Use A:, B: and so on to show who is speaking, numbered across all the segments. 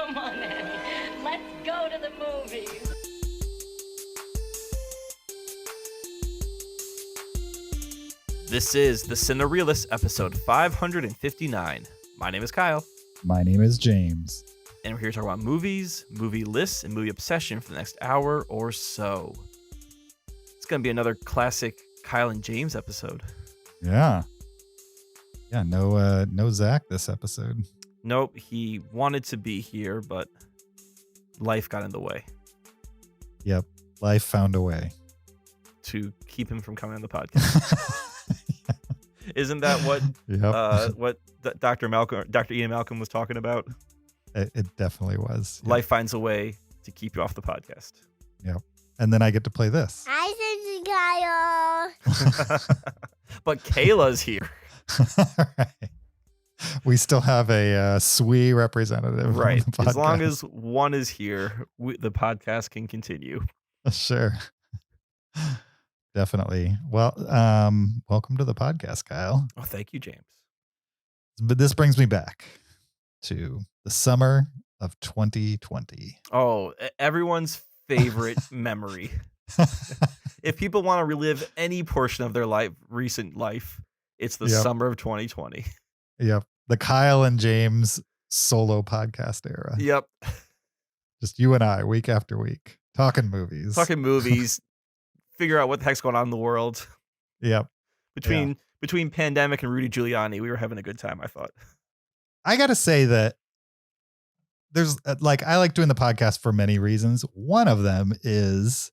A: Come on, Annie. Let's go to the movies.
B: This is the Cinereelists episode 559. My name is Kyle.
C: My name is James.
B: And we're here to talk about movies, movie lists, and movie obsession for the next hour or so. It's going to be another classic Kyle and James episode.
C: Yeah. Yeah, no Zach this episode.
B: Nope, he wanted to be here, but life got in the way.
C: Yep, life found a way.
B: To keep him from coming on the podcast. Isn't that what Dr. Ian Malcolm was talking about?
C: It definitely was. Yep.
B: Life finds a way to keep you off the podcast.
C: Yep. And then I get to play this.
D: Hi, Kyle.
B: But Kayla's here.
C: Right. We still have a SWE representative.
B: Right.
C: On the podcast.
B: As long as one is here, the podcast can continue.
C: Sure. Definitely. Well, welcome to the podcast, Kyle.
B: Oh, thank you, James.
C: But this brings me back to the summer of 2020.
B: Oh, everyone's favorite memory. If people want to relive any portion of their recent life, it's the summer of 2020.
C: Yep. The Kyle and James solo podcast era.
B: Yep.
C: Just you and I, week after week, talking movies.
B: Figure out what the heck's going on in the world.
C: Yep.
B: Between pandemic and Rudy Giuliani, we were having a good time, I thought.
C: I got to say that there's I like doing the podcast for many reasons. One of them is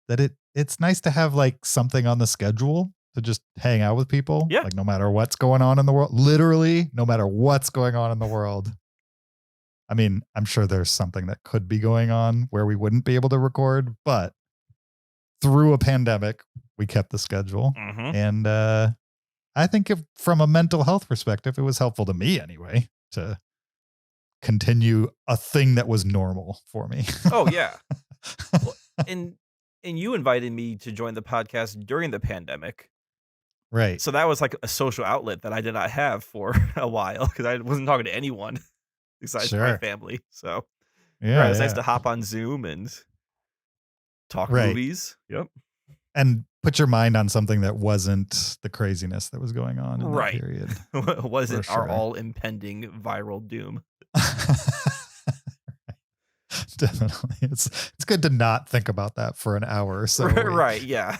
C: that it's nice to have like something on the schedule to just hang out with people.
B: Yeah.
C: Like no matter what's going on in the world, literally no matter what's going on in the world. I mean, I'm sure there's something that could be going on where we wouldn't be able to record, but through a pandemic, we kept the schedule.
B: Mm-hmm.
C: And I think from a mental health perspective, it was helpful to me anyway to continue a thing that was normal for me.
B: Oh, yeah. Well, and you invited me to join the podcast during the pandemic.
C: Right.
B: So that was like a social outlet that I did not have for a while because I wasn't talking to anyone besides my family. So it was nice to hop on Zoom and talk movies. Yep.
C: And put your mind on something that wasn't the craziness that was going on in that period.
B: Wasn't our all impending viral doom.
C: Definitely. It's good to not think about that for an hour or so.
B: Right. Yeah.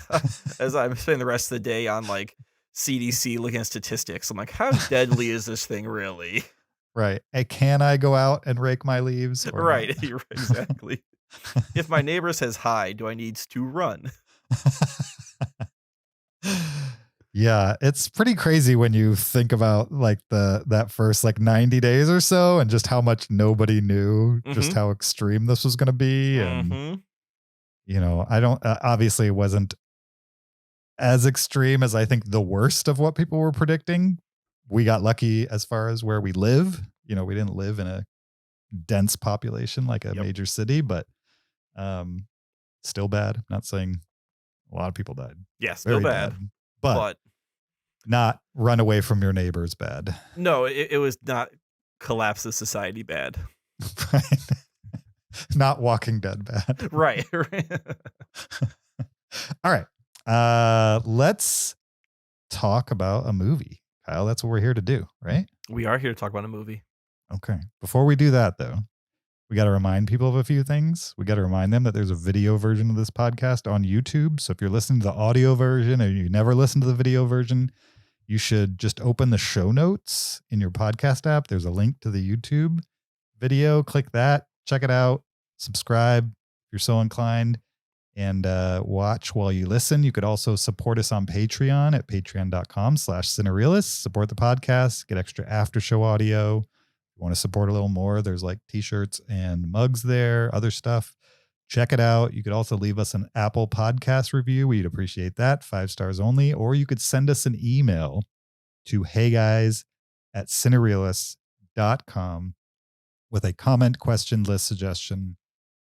B: As I'm spending the rest of the day on like CDC looking at statistics, I'm like, how deadly is this thing really?
C: Right. Hey, can I go out and rake my leaves?
B: Right. Exactly. If my neighbor says hi, do I need to run?
C: Yeah, it's pretty crazy when you think about like that first like 90 days or so and just how much nobody knew just how extreme this was going to be. And, you know, I don't, obviously it wasn't as extreme as I think the worst of what people were predicting. We got lucky as far as where we live. You know, we didn't live in a dense population like a major city, but still bad. I'm not saying a lot of people died.
B: Yeah, still bad. But
C: not run away from your neighbors bad.
B: No, it was not collapse of society bad.
C: Right. Not Walking Dead bad.
B: Right.
C: All right. Let's talk about a movie. Kyle, that's what we're here to do, right?
B: We are here to talk about a movie.
C: Okay. Before we do that, though, we got to remind people of a few things. We got to remind them that there's a video version of this podcast on YouTube. So if you're listening to the audio version or you never listen to the video version, you should just open the show notes in your podcast app. There's a link to the YouTube video. Click that, check it out, subscribe if you're so inclined, and watch while you listen. You could also support us on Patreon at patreon.com/Cinereelists. Support the podcast, get extra after show audio. You want to support a little more, there's like t-shirts and mugs there, other stuff. Check it out. You could also leave us an Apple Podcast review. We'd appreciate that. 5 stars only. Or you could send us an email to heyguys@cinereelists.com with a comment, question, list, suggestion,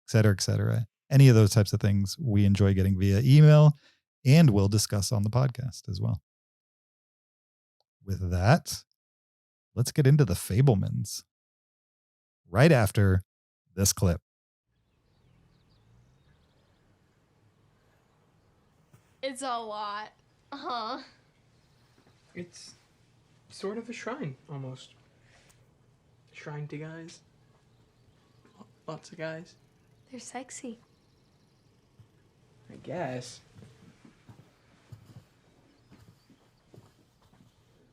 C: et cetera, et cetera. Any of those types of things we enjoy getting via email and we'll discuss on the podcast as well. With that, let's get into the Fabelmans. Right after this clip.
E: It's a lot. Huh?
F: It's sort of a shrine, almost. Shrine to guys. Lots of guys.
E: They're sexy.
F: I guess.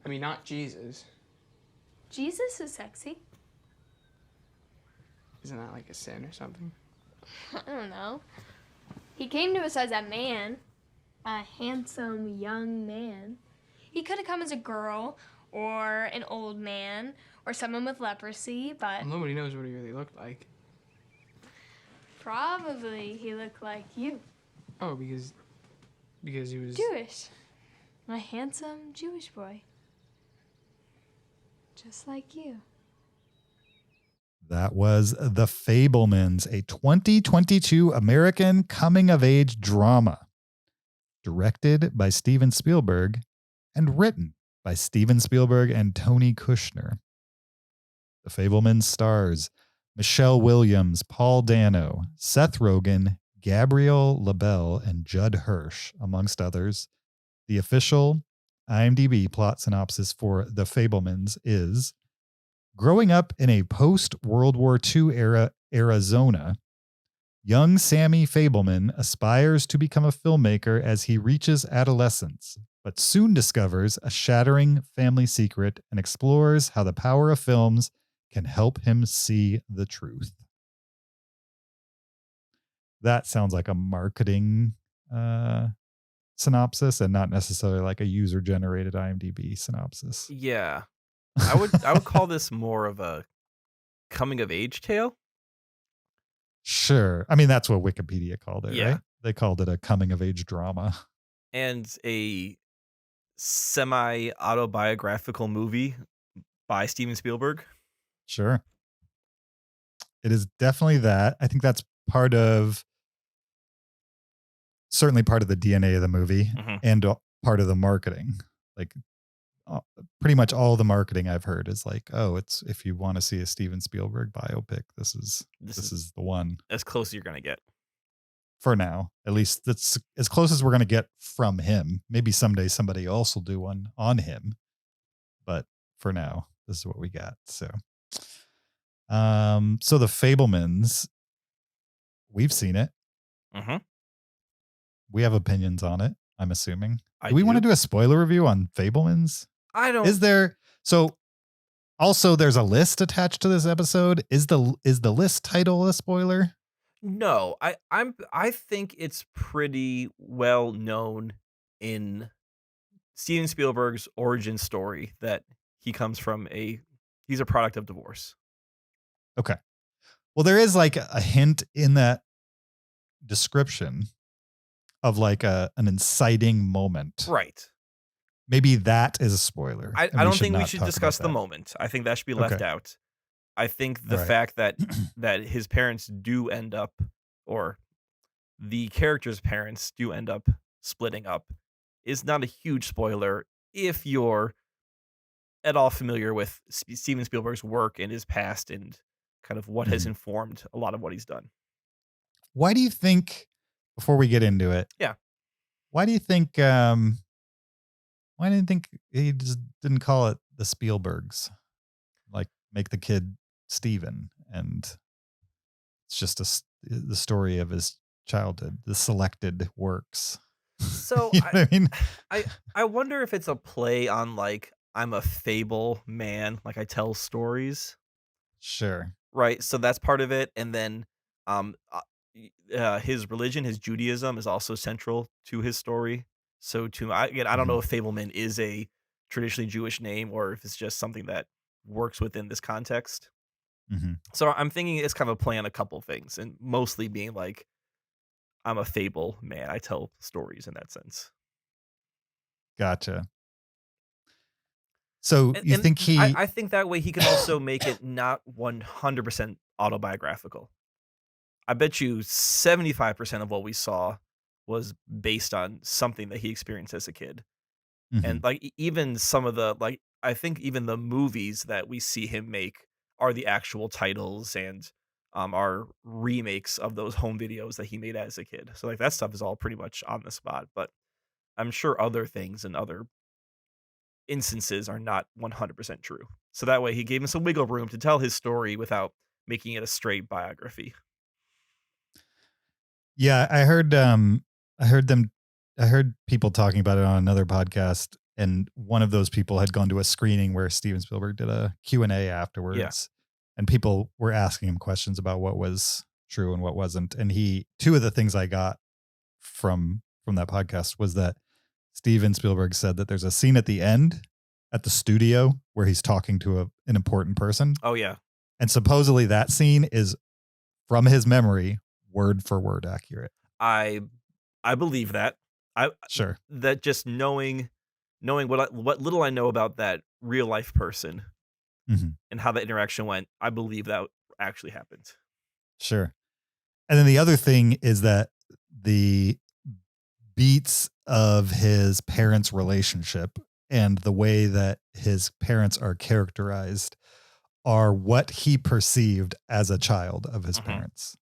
F: I mean, not Jesus.
E: Jesus is sexy.
F: Isn't that like a sin or something?
E: I don't know. He came to us as a man. A handsome young man. He could have come as a girl or an old man or someone with leprosy, but
F: Well, nobody knows what he really looked like.
E: probably he looked like you.
F: Oh, because he was
E: Jewish. A handsome Jewish boy. Just like you.
C: That was The Fabelmans, a 2022 American coming-of-age drama. Directed by Steven Spielberg and written by Steven Spielberg and Tony Kushner. The Fabelmans stars Michelle Williams, Paul Dano, Seth Rogen, Gabrielle LaBelle, and Judd Hirsch, amongst others. The official IMDb plot synopsis for The Fabelmans is: growing up in a post-World War II era Arizona, young Sammy Fableman aspires to become a filmmaker as he reaches adolescence, but soon discovers a shattering family secret and explores how the power of films can help him see the truth. That sounds like a marketing synopsis and not necessarily like a user-generated IMDb synopsis.
B: Yeah. I would call this more of a coming-of-age tale.
C: Sure. I mean, that's what Wikipedia called it,
B: Yeah.
C: right? They called it a coming-of-age drama.
B: And a semi-autobiographical movie by Steven Spielberg.
C: Sure. It is definitely that. I think that's certainly part of the DNA of the movie and part of the marketing. Like pretty much all the marketing I've heard is like, oh, it's if you want to see a Steven Spielberg biopic, this is the one.
B: As close as you're going to get.
C: For now. At least that's as close as we're going to get from him. Maybe someday somebody else will do one on him. But for now, this is what we got. So The Fabelmans, we've seen it.
B: Mm-hmm.
C: We have opinions on it, I'm assuming. Do we
B: do.
C: want to do a spoiler review on Fabelmans?
B: I don't.
C: Is there? So also there's a list attached to this episode. Is the list title a spoiler?
B: No, I think it's pretty well known in Steven Spielberg's origin story that he comes from he's a product of divorce.
C: Okay. Well, there is like a hint in that description of like an inciting moment.
B: Right.
C: Maybe that is a spoiler.
B: I don't think we should discuss the moment. I think that should be left out. I think the fact that his parents do end up, or the character's parents do end up splitting up, is not a huge spoiler if you're at all familiar with Steven Spielberg's work and his past and kind of what has informed a lot of what he's done.
C: Why do you think, before we get into it, why do you think he just didn't call it the Spielbergs? Like, make the kid Steven, and it's just the story of his childhood, the selected works.
B: So
C: you know what I mean?
B: I wonder if it's a play on like, I'm a fable man, like I tell stories.
C: Sure.
B: Right. So that's part of it. And then his religion, his Judaism, is also central to his story. So I don't know if Fableman is a traditionally Jewish name or if it's just something that works within this context. So I'm thinking it's kind of a play on a couple things, and mostly being like, I'm a fable man. I tell stories in that sense.
C: Gotcha. So you think
B: I think that way he can also make it not 100% autobiographical. I bet you 75% of what we saw was based on something that he experienced as a kid. And like even some of the, like, I think even the movies that we see him make are the actual titles and are remakes of those home videos that he made as a kid. So like that stuff is all pretty much on the spot, but I'm sure other things and other instances are not 100% true. So that way he gave him some wiggle room to tell his story without making it a straight biography.
C: Yeah, I heard people talking about it on another podcast, and one of those people had gone to a screening where Steven Spielberg did a Q&A afterwards.
B: Yeah.
C: And people were asking him questions about what was true and what wasn't. And two of the things I got from that podcast was that Steven Spielberg said that there's a scene at the end at the studio where he's talking to an important person.
B: Oh yeah.
C: And supposedly that scene is from his memory, word for word accurate.
B: I believe that.
C: Sure.
B: That just knowing what little I know about that real life person and how that interaction went, I believe that actually happened.
C: Sure. And then the other thing is that the beats of his parents' relationship and the way that his parents are characterized are what he perceived as a child of his parents.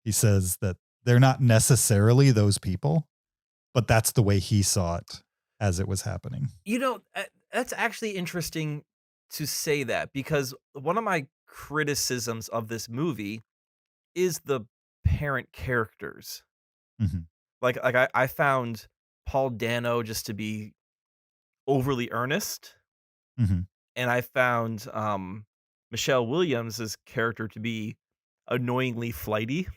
C: He says that they're not necessarily those people, but that's the way he saw it as it was happening.
B: You know, that's actually interesting to say that, because one of my criticisms of this movie is the parent characters. Like I found Paul Dano just to be overly earnest, and I found Michelle Williams' character to be annoyingly flighty.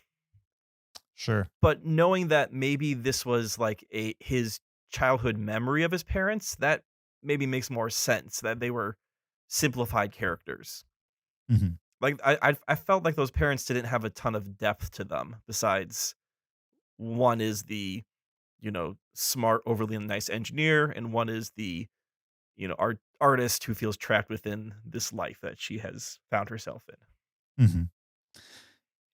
C: Sure.
B: But knowing that maybe this was like his childhood memory of his parents, that maybe makes more sense, that they were simplified characters. Like I felt like those parents didn't have a ton of depth to them, besides one is the, smart, overly nice engineer, and one is the, artist who feels trapped within this life that she has found herself in.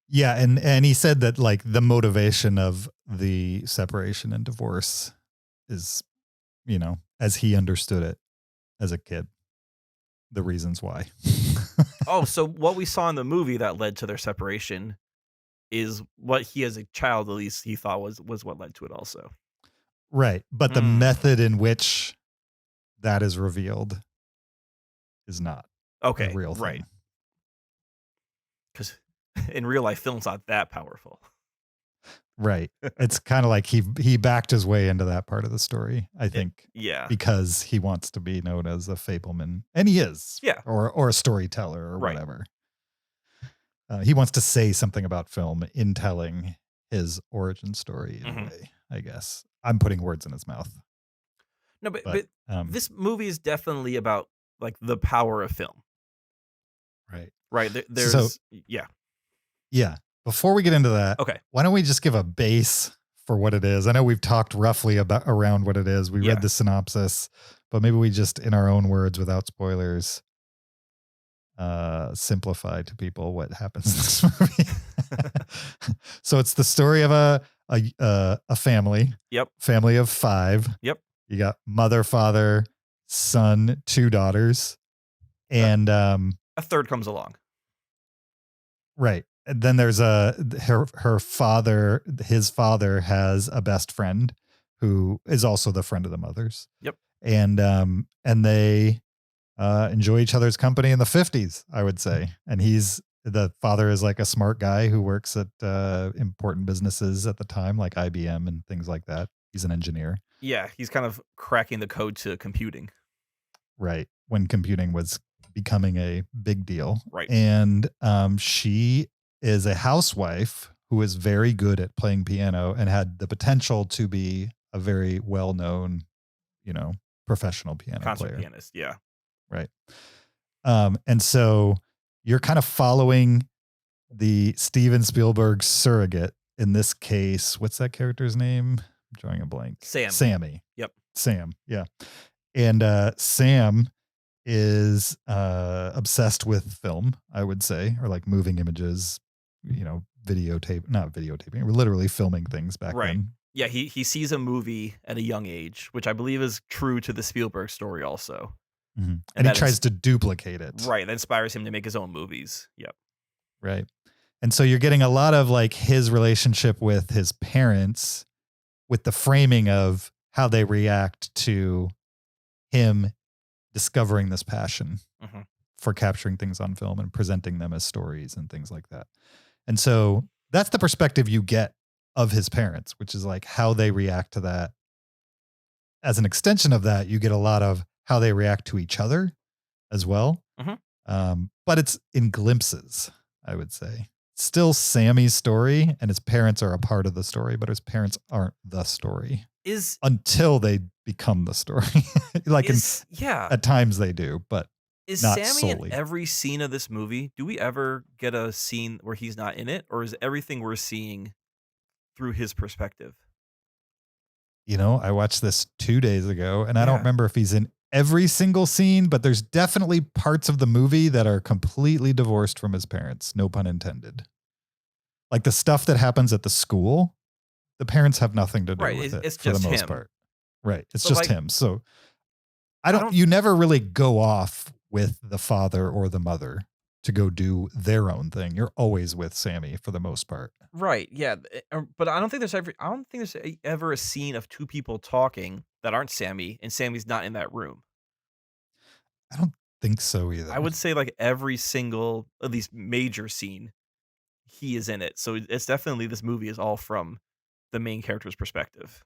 C: Yeah, and he said that like the motivation of the separation and divorce is, as he understood it as a kid, the reasons why.
B: Oh, so what we saw in the movie that led to their separation is what he as a child, at least he thought was what led to it also.
C: Right. But the method in which that is revealed is not a real thing.
B: Right. Because in real life, film's not that powerful.
C: Right. It's kind of like he backed his way into that part of the story, I think.
B: Yeah.
C: Because he wants to be known as a Fableman. And he is.
B: Yeah.
C: Or a storyteller or whatever. He wants to say something about film in telling his origin story in a way, I guess. I'm putting words in his mouth.
B: No, but this movie is definitely about like the power of film.
C: Right.
B: Right. There's yeah.
C: Yeah. Before we get into that,
B: okay,
C: why don't we just give a base for what it is? I know we've talked roughly around what it is. We read the synopsis, but maybe we just, in our own words, without spoilers, simplify to people what happens in this movie. So it's the story of a family.
B: Yep.
C: Family of 5.
B: Yep.
C: You got mother, father, son, 2 daughters, and
B: a third comes along.
C: Right. And then there's his father has a best friend who is also the friend of the mother's.
B: Yep.
C: And they enjoy each other's company in the 50s, I would say. And the father is like a smart guy who works at important businesses at the time, like IBM and things like that. He's an engineer. Yeah.
B: He's kind of cracking the code to computing.
C: Right. When computing was becoming a big deal.
B: Right.
C: And she is a housewife who is very good at playing piano and had the potential to be a very well-known, professional piano
B: concert
C: player.
B: Pianist. Yeah.
C: Right. And so you're kind of following the Steven Spielberg surrogate in this case. What's that character's name? I'm drawing a blank. Sammy.
B: Yep.
C: Sam. Yeah. And Sam is obsessed with film, I would say, or like moving images, not videotaping. We're literally filming things back then.
B: Yeah, he sees a movie at a young age, which I believe is true to the Spielberg story also.
C: And he tries to duplicate it.
B: Right, that inspires him to make his own movies. Yep.
C: Right. And so you're getting a lot of like his relationship with his parents with the framing of how they react to him discovering this passion for capturing things on film and presenting them as stories and things like that. And so that's the perspective you get of his parents, which is like how they react to that. As an extension of that, you get a lot of how they react to each other as well. But it's in glimpses, I would say. Still Sammy's story, and his parents are a part of the story, but his parents aren't the story until they become the story. At times they do, but
B: is
C: not
B: Sammy
C: solely.
B: in every scene of this movie? Do we ever get a scene where he's not in it, or is everything we're seeing through his perspective?
C: You know, I watched this 2 days ago, and I don't remember if he's in every single scene, but there's definitely parts of the movie that are completely divorced from his parents. No pun intended. Like the stuff that happens at the school, the parents have nothing to do with it.
B: It's
C: for
B: just
C: the most
B: him.
C: part. Right. It's
B: But
C: just
B: like,
C: him. So you never really go off with the father or the mother to go do their own thing. You're always with Sammy for the most part.
B: Right. Yeah. But I don't think there's ever a scene of two people talking that aren't Sammy, and Sammy's not in that room.
C: I don't think so either.
B: I would say like every single, at least major scene, he is in it. So it's definitely, this movie is all from the main character's perspective.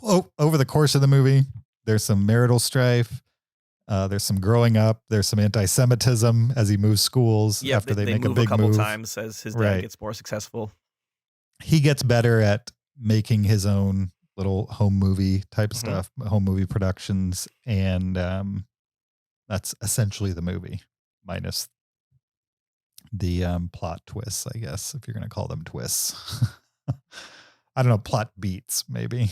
C: Well, over the course of the movie, there's some marital strife. There's some growing up. There's some anti-Semitism as he moves schools after they make a big
B: couple
C: move.
B: times as his dad gets more successful.
C: He gets better at making his own little home movie type stuff, home movie productions. And that's essentially the movie, minus the plot twists, I guess, if you're going to call them twists. I don't know, plot beats, maybe.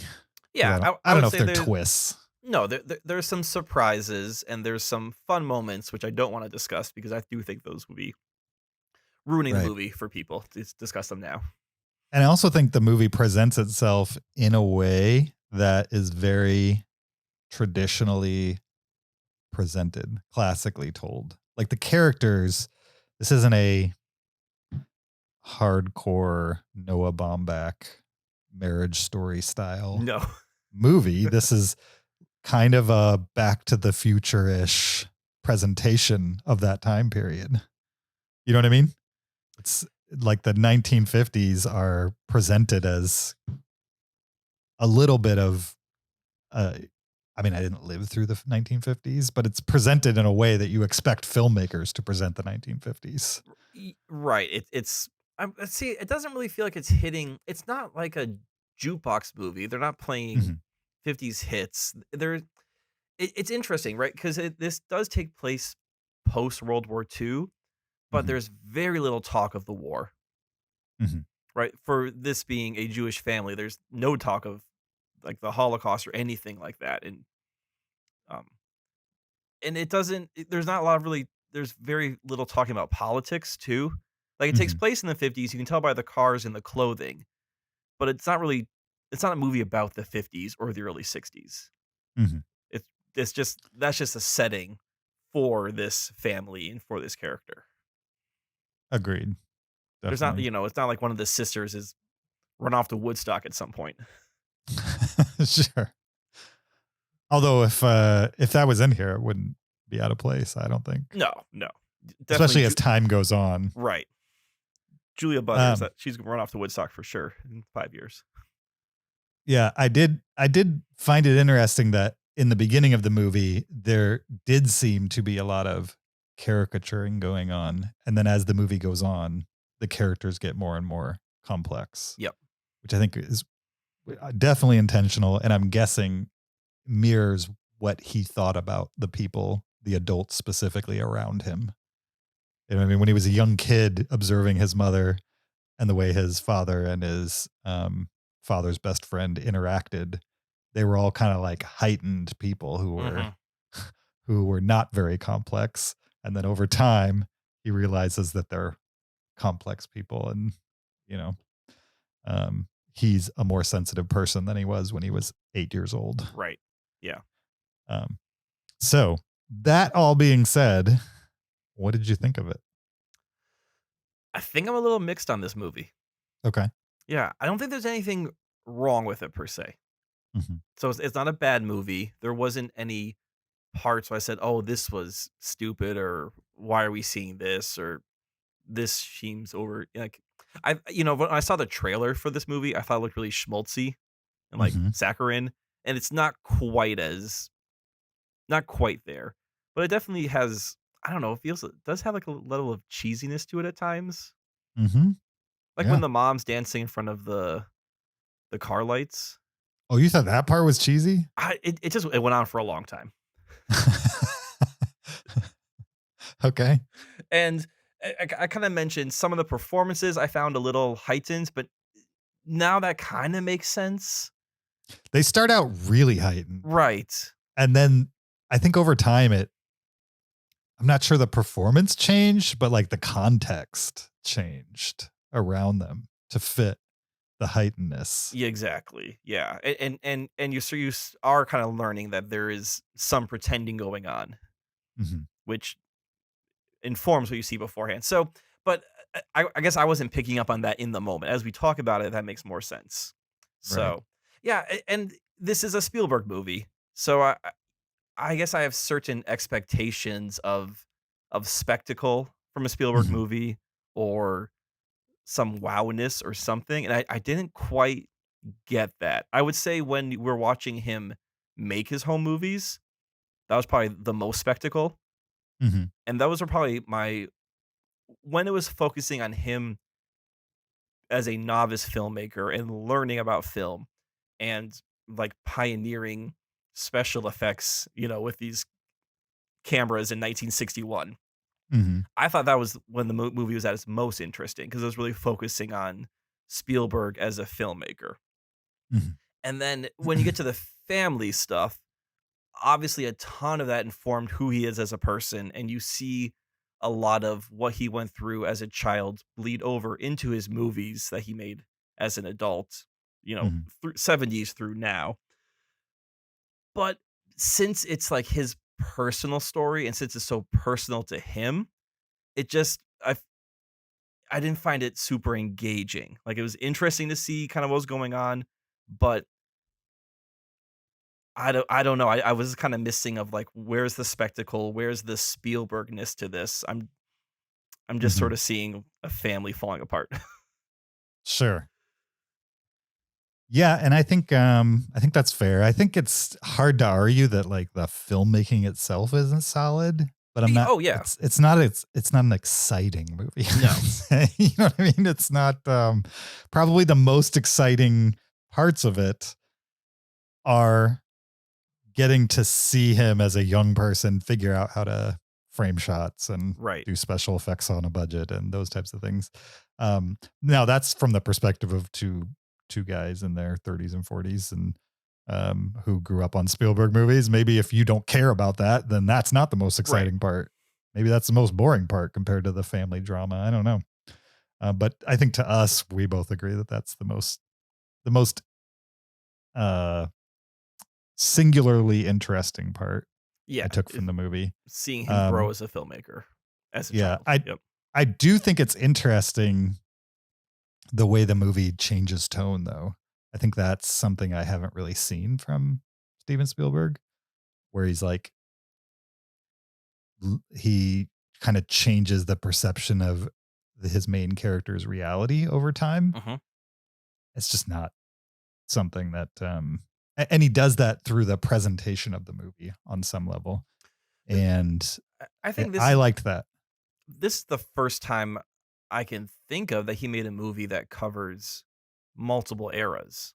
B: Yeah,
C: I don't know if they're twists.
B: No, there's some surprises and there's some fun moments, which I don't want to discuss because I do think those would be ruining the movie for people to discuss them now.
C: And I also think the movie presents itself in a way that is very traditionally presented, classically told. Like the characters, this isn't a hardcore Noah Baumbach Marriage Story style movie. This is kind of a Back to the Future-ish presentation of that time period. You know what I mean? It's like the 1950s are presented as a little bit of, I mean, I didn't live through the 1950s, but it's presented in a way that you expect filmmakers to present the 1950s.
B: Right. See, it doesn't really feel like it's hitting. It's not like a jukebox movie. They're not playing 50s hits. It's interesting, right? Because this does take place post World War II, but there's very little talk of the war. Right? For this being a Jewish family, there's no talk of like the Holocaust or anything like that. And it doesn't, there's not a lot of there's very little talking about politics too. Like it takes place in the 50s. You can tell by the cars and the clothing, but it's not a movie about the 50s or the early 60s. That's just a setting for this family and for this character.
C: Agreed. Definitely.
B: There's not, it's not like one of the sisters is run off to Woodstock at some point.
C: Sure. Although if that was in here, it wouldn't be out of place, I don't think.
B: No. Definitely,
C: especially as time goes on.
B: Right. Julia Butters, she's going to run off to Woodstock for sure in 5 years.
C: Yeah, I did find it interesting that in the beginning of the movie, there did seem to be a lot of caricaturing going on. And then as the movie goes on, the characters get more and more complex.
B: Yep.
C: Which I think is definitely intentional. And I'm guessing mirrors what he thought about the people, the adults specifically around him. You know what I mean? When he was a young kid observing his mother and the way his father and his father's best friend interacted, they were all kind of like heightened people who were not very complex. And then over time, he realizes that they're complex people, and he's a more sensitive person than he was when he was 8 years old.
B: Right. Yeah.
C: So that all being said, what did you think of it?
B: I think I'm a little mixed on this movie.
C: Okay.
B: Yeah, I don't think there's anything wrong with it per se.
C: Mm-hmm.
B: So it's not a bad movie. There wasn't any parts where I said, "Oh, this was stupid," or "Why are we seeing this?" or "This seems over." Like, when I saw the trailer for this movie, I thought it looked really schmaltzy and like
C: Mm-hmm.
B: saccharine, and it's not quite there, but it definitely has. I don't know. It does have like a level of cheesiness to it at times,
C: Mm-hmm.
B: like
C: Yeah.
B: when the mom's dancing in front of the car lights.
C: Oh, you thought that part was cheesy?
B: It went on for a long time.
C: Okay.
B: And I kind of mentioned some of the performances I found a little heightened, but now that kind of makes sense.
C: They start out really heightened.
B: Right.
C: And then I think over time I'm not sure the performance changed, but like the context changed around them to fit the heightenedness.
B: Yeah, exactly. Yeah. And you are kind of learning that there is some pretending going on,
C: Mm-hmm.
B: which informs what you see beforehand. So, but I guess I wasn't picking up on that in the moment. As we talk about it, that makes more sense.
C: Right.
B: So, yeah, and this is a Spielberg movie. So I guess I have certain expectations of spectacle from a Spielberg
C: Mm-hmm.
B: movie or some wowness or something, and I didn't quite get that. I would say when we're watching him make his home movies, that was probably the most spectacle,
C: Mm-hmm.
B: and those are probably when it was focusing on him as a novice filmmaker and learning about film and like pioneering special effects, with these cameras in 1961.
C: Mm-hmm.
B: I thought that was when the movie was at its most interesting because it was really focusing on Spielberg as a filmmaker.
C: Mm-hmm.
B: And then when you get to the family stuff, obviously a ton of that informed who he is as a person, and you see a lot of what he went through as a child bleed over into his movies that he made as an adult,
C: Mm-hmm.
B: through 70s through now. But since it's like his personal story and since it's so personal to him, it just I didn't find it super engaging. Like, it was interesting to see kind of what was going on, but I don't know. I was kind of missing of like, where's the spectacle? Where's the Spielbergness to this? I'm just
C: Mm-hmm.
B: sort of seeing a family falling apart.
C: Sure. Yeah, and I think that's fair. I think it's hard to argue that like the filmmaking itself isn't solid, but I'm not
B: Oh yeah.
C: it's not an exciting movie.
B: No.
C: You know what I mean? It's not probably the most exciting parts of it are getting to see him as a young person figure out how to frame shots and
B: Right.
C: do special effects on a budget and those types of things. Now that's from the perspective of two guys in their 30s and 40s and who grew up on Spielberg movies. Maybe if you don't care about that, then that's not the most exciting part. Maybe that's the most boring part compared to the family drama. I don't know. But I think to us, we both agree that that's the most singularly interesting part
B: Yeah.
C: I took from the movie.
B: Seeing him grow as a filmmaker, as a child. Yep.
C: I do think it's interesting the way the movie changes tone, though. I think that's something I haven't really seen from Steven Spielberg, where he's like, he kind of changes the perception of his main character's reality over time.
B: Mm-hmm.
C: It's just not something that, and he does that through the presentation of the movie on some level. And
B: I think
C: I liked that.
B: This is the first time I can think of that he made a movie that covers multiple eras.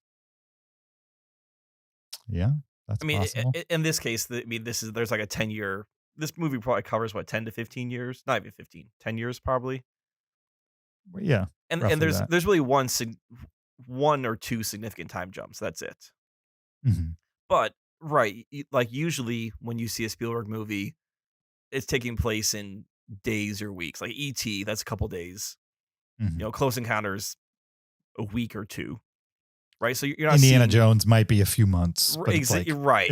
C: Yeah, that's possible.
B: In this case, there's like a 10-year. This movie probably covers 10 to 15 years, not even 15, 10 years probably.
C: Yeah,
B: and there's really one or two significant time jumps. That's it.
C: Mm-hmm.
B: But right, like usually when you see a Spielberg movie, it's taking place in days or weeks. Like E.T., that's a couple days.
C: Mm-hmm.
B: Close Encounters, a week or two. right? So you're not
C: Indiana
B: seeing
C: Jones might be a few months, but
B: right.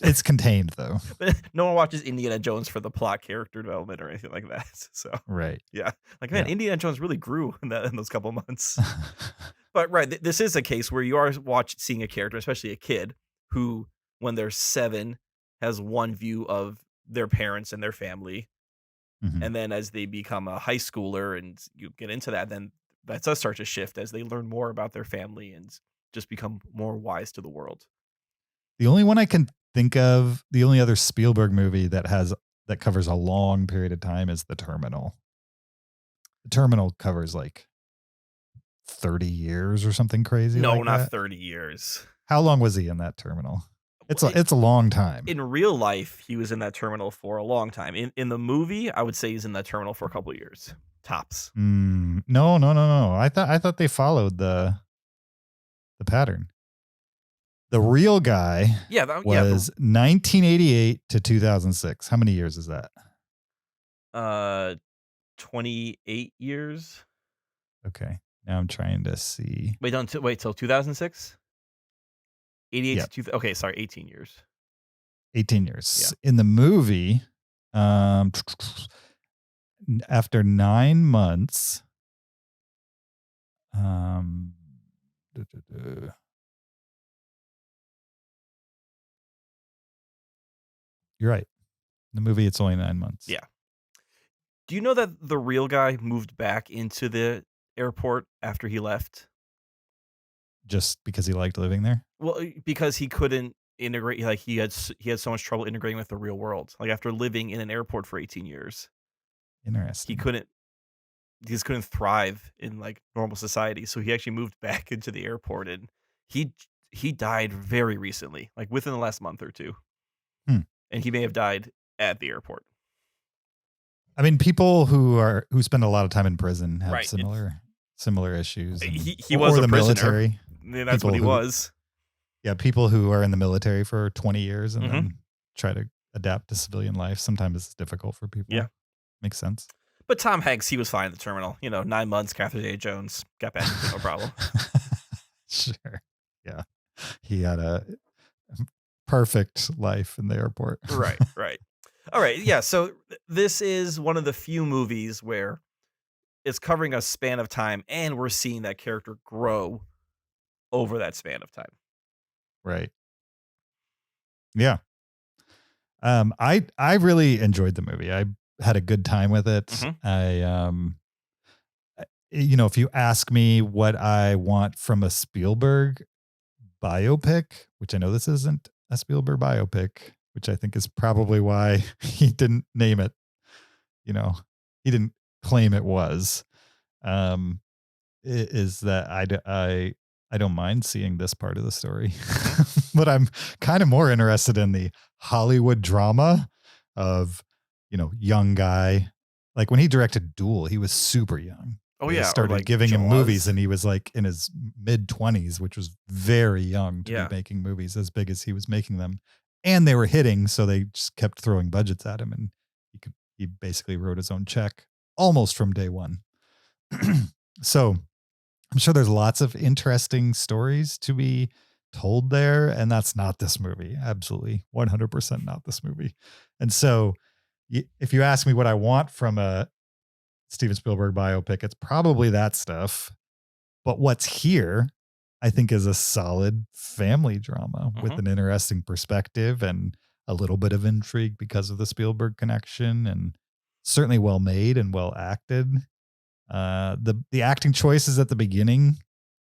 C: It's contained though.
B: But no one watches Indiana Jones for the plot, character development, or anything like that. So
C: right.
B: Yeah. Like, man, Indiana Jones really grew in those couple months. But right, this is a case where you are seeing a character, especially a kid, who, when they're 7, has one view of their parents and their family.
C: Mm-hmm.
B: And then as they become a high schooler and you get into that, then that does start to shift as they learn more about their family and just become more wise to the world.
C: The only one I can think of, the only other Spielberg movie that covers a long period of time is The Terminal. The Terminal covers like 30 years or something crazy.
B: No,
C: like
B: not
C: that.
B: 30 years.
C: How long was he in that terminal? It's a long time.
B: In real life, he was in that terminal for a long time. In the movie, I would say he's in that terminal for a couple of years, tops.
C: No. I thought they followed the pattern. The real guy was 1988 to 2006. How many years is that?
B: 28 years.
C: Okay. Now I'm trying to see.
B: Wait till 2006? 88 to 18 years.
C: 18 years.
B: Yeah.
C: In the movie, after 9 months, you're right. In the movie, it's only 9 months.
B: Yeah. Do you know that the real guy moved back into the airport after he left?
C: Just because he liked living there?
B: Well, because he couldn't integrate. Like he had so much trouble integrating with the real world. Like after living in an airport for 18 years,
C: interesting.
B: He just couldn't thrive in like normal society. So he actually moved back into the airport, and he died very recently, like within the last month or two. And he may have died at the airport.
C: I mean, people who spend a lot of time in prison have similar issues.
B: He was a prisoner.
C: Military.
B: That's what he was.
C: Yeah, people who are in the military for 20 years and then try to adapt to civilian life. Sometimes it's difficult for people.
B: Yeah.
C: Makes sense.
B: But Tom Hanks, he was fine in the terminal. 9 months, Catherine Zeta-Jones, got back, no problem.
C: Sure. Yeah. He had a perfect life in the airport.
B: Right. All right. Yeah. So this is one of the few movies where it's covering a span of time and we're seeing that character grow over that span of time.
C: Right. Yeah. I really enjoyed the movie. I had a good time with it.
B: Mm-hmm.
C: If you ask me what I want from a Spielberg biopic, which I know this isn't a Spielberg biopic, which I think is probably why he didn't name it. He didn't claim it was. Is that I don't mind seeing this part of the story, but I'm kind of more interested in the Hollywood drama of, young guy. Like when he directed Duel, he was super young.
B: Oh yeah.
C: They started giving him movies and he was like in his mid-20s, which was very young to be making movies as big as he was making them. And they were hitting, so they just kept throwing budgets at him, and he basically wrote his own check almost from day one. So I'm sure there's lots of interesting stories to be told there, and that's not this movie. Absolutely, 100% not this movie. And so if you ask me what I want from a Steven Spielberg biopic, it's probably that stuff. But what's here, I think, is a solid family drama with an interesting perspective and a little bit of intrigue because of the Spielberg connection, and certainly well made and well acted. The acting choices at the beginning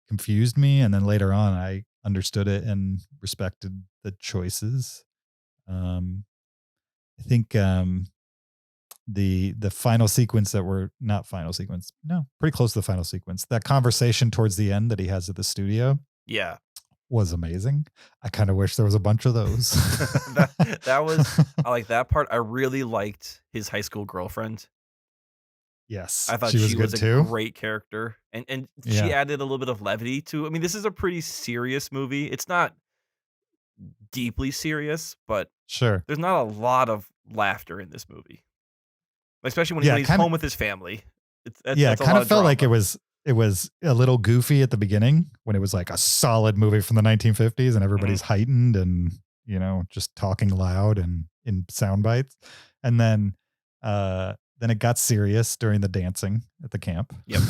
C: confused me, and then later on I understood it and respected the choices. I think the final sequence pretty close to the final sequence, that conversation towards the end that he has at the studio, was amazing. I kind of wish there was a bunch of those.
B: I like that part. I really liked his high school girlfriend.
C: Yes,
B: I thought she was a great character, and she added a little bit of levity to. I mean, this is a pretty serious movie. It's not deeply serious, but there's not a lot of laughter in this movie, especially when he's home with his family. It kind of
C: felt like it was it was a little goofy at the beginning when it was like a solid movie from the 1950s and everybody's heightened and, you know, just talking loud and in sound bites. And then it got serious during the dancing at the camp.
B: Yep.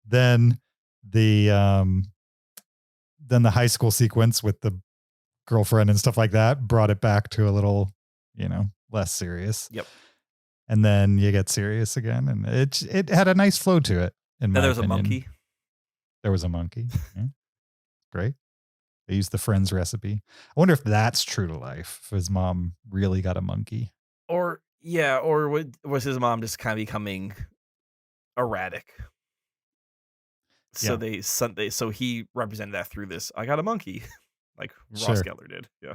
C: Then the high school sequence with the girlfriend and stuff like that brought it back to a little, you know, less serious.
B: Yep.
C: And then you get serious again, and it had a nice flow to it. In my
B: there was
C: opinion.
B: a monkey.
C: There was a monkey. Yeah. Great. They used the Friends recipe. I wonder if that's true to life. If his mom really got a monkey.
B: Or was his mom just kind of becoming erratic? So so he represented that through this. I got a monkey, like Ross Geller did. Yeah.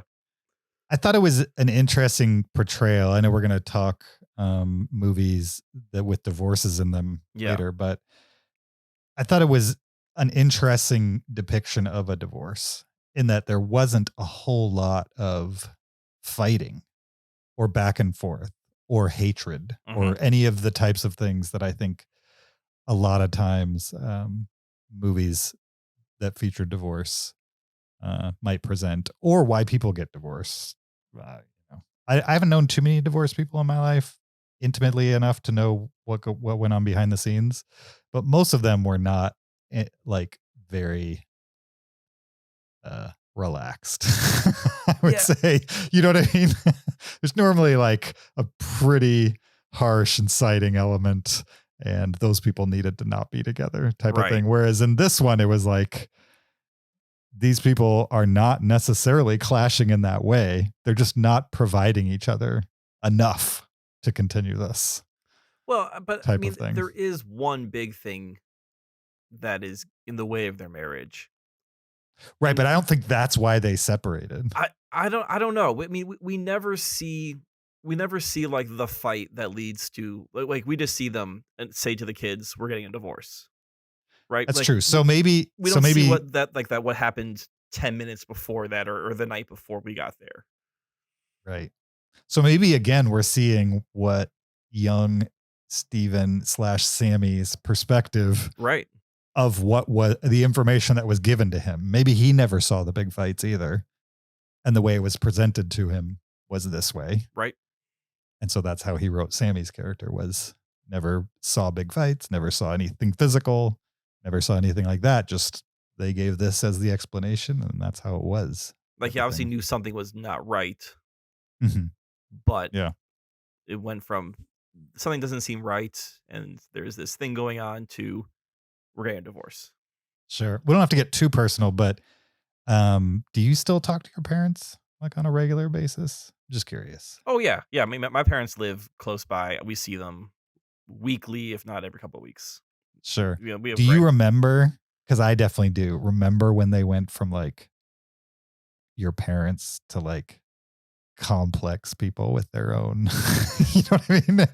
C: I thought it was an interesting portrayal. I know we're going to talk movies that with divorces in them later, but I thought it was an interesting depiction of a divorce in that there wasn't a whole lot of fighting or back and forth or hatred or any of the types of things that I think a lot of times movies that feature divorce might present, or why people get divorced. I haven't known too many divorced people in my life intimately enough to know what went on behind the scenes, but most of them were not like very relaxed. I would say, you know what I mean? There's normally like a pretty harsh inciting element, and those people needed to not be together type of thing. Whereas in this one, it was like, these people are not necessarily clashing in that way. They're just not providing each other enough to continue this.
B: Well, but I mean, there is one big thing that is in the way of their marriage.
C: Right, and, but I don't think that's why they separated.
B: I don't know. I mean, we never see like the fight that leads to, like we just see them and say to the kids, "We're getting a divorce." Right?
C: That's
B: like,
C: true. So maybe
B: we don't see what happened 10 minutes before that or the night before we got there.
C: Right. So maybe again we're seeing what young Steven / Sammy's perspective of what was the information that was given to him. Maybe he never saw the big fights either. And the way it was presented to him was this way.
B: Right.
C: And so that's how he wrote Sammy's character, was never saw big fights, never saw anything physical. Never saw anything like that. Just they gave this as the explanation, and that's how it was.
B: Like he obviously knew something was not right, but it went from something doesn't seem right, and there's this thing going on to we're getting a divorce.
C: Sure, we don't have to get too personal, but do you still talk to your parents like on a regular basis? I'm just curious.
B: Oh yeah. I mean, my parents live close by. We see them weekly, if not every couple of weeks.
C: Sure. Do you remember? Because I definitely do remember when they went from like your parents to like complex people with their own, you know what I mean?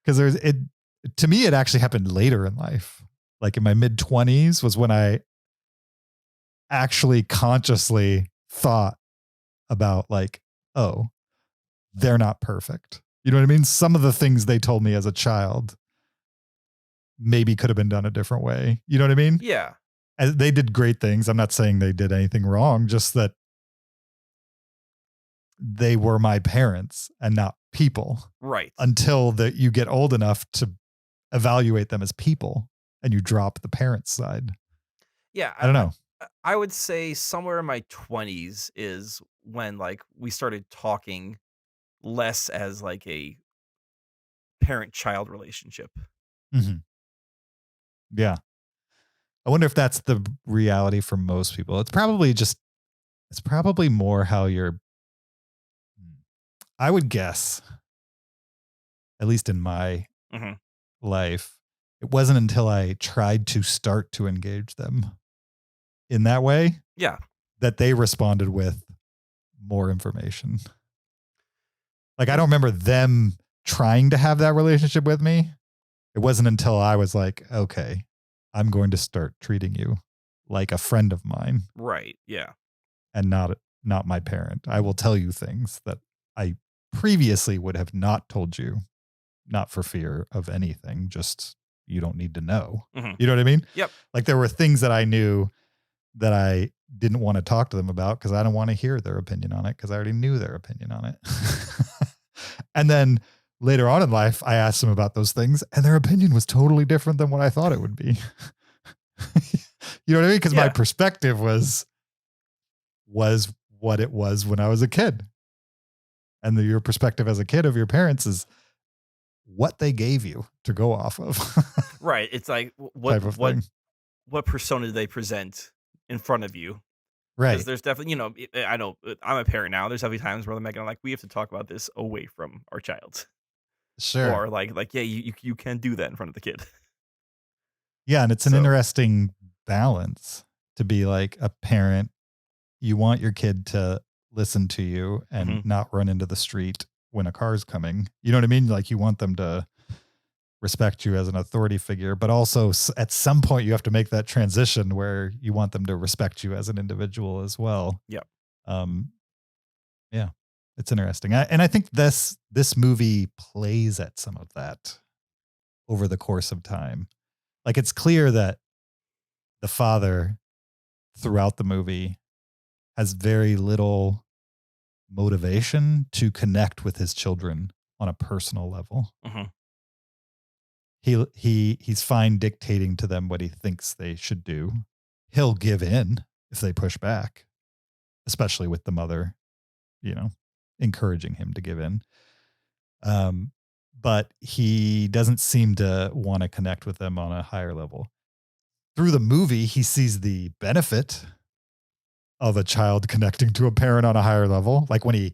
C: Because to me, it actually happened later in life. Like in my mid-20s was when I actually consciously thought about like, oh, they're not perfect. You know what I mean? Some of the things they told me as a child maybe could have been done a different way. You know what I mean?
B: Yeah.
C: They did great things. I'm not saying they did anything wrong, just that they were my parents and not people.
B: Right.
C: Until that you get old enough to evaluate them as people and you drop the parents' side.
B: Yeah.
C: I don't know.
B: I would say somewhere in my 20s is when like we started talking less as like a parent-child relationship.
C: Mm-hmm. Yeah. I wonder if that's the reality for most people. It's probably more how I would guess, at least in my life, it wasn't until I tried to start to engage them in that way that they responded with more information. Like, I don't remember them trying to have that relationship with me. It wasn't until I was like, okay, I'm going to start treating you like a friend of mine.
B: Right. Yeah.
C: And not my parent. I will tell you things that I previously would have not told you, not for fear of anything, just you don't need to know.
B: Mm-hmm.
C: You know what I mean?
B: Yep.
C: Like there were things that I knew that I didn't want to talk to them about because I don't want to hear their opinion on it because I already knew their opinion on it. And then later on in life, I asked them about those things and their opinion was totally different than what I thought it would be. You know what I mean? Because my perspective was what it was when I was a kid. And your perspective as a kid of your parents is what they gave you to go off of.
B: Right. It's like what persona do they present in front of you?
C: Right.
B: Because there's definitely, I know I'm a parent now. There's definitely times where I'm like, we have to talk about this away from our child.
C: Sure.
B: Or like, yeah, you can do that in front of the kid.
C: Yeah. And it's an interesting balance to be like a parent. You want your kid to listen to you and not run into the street when a car's coming. You know what I mean? Like you want them to respect you as an authority figure, but also at some point you have to make that transition where you want them to respect you as an individual as well.
B: Yeah.
C: Yeah, it's interesting. And I think this movie plays at some of that over the course of time. Like it's clear that the father throughout the movie has very little motivation to connect with his children on a personal level.
B: Mm-hmm.
C: He's fine dictating to them what he thinks they should do. He'll give in if they push back, especially with the mother, encouraging him to give in. But he doesn't seem to want to connect with them on a higher level. Through the movie, he sees the benefit of a child connecting to a parent on a higher level. Like when he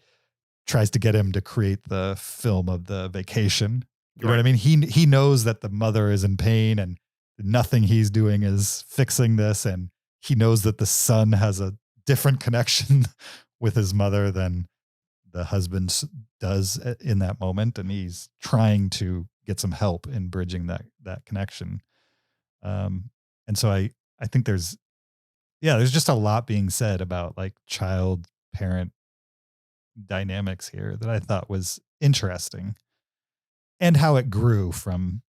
C: tries to get him to create the film of the vacation. You know what I mean? He knows that the mother is in pain and nothing he's doing is fixing this. And he knows that the son has a different connection with his mother than the husband does in that moment. And he's trying to get some help in bridging that connection. And so I think there's just a lot being said about like child parent dynamics here that I thought was interesting. And how it grew from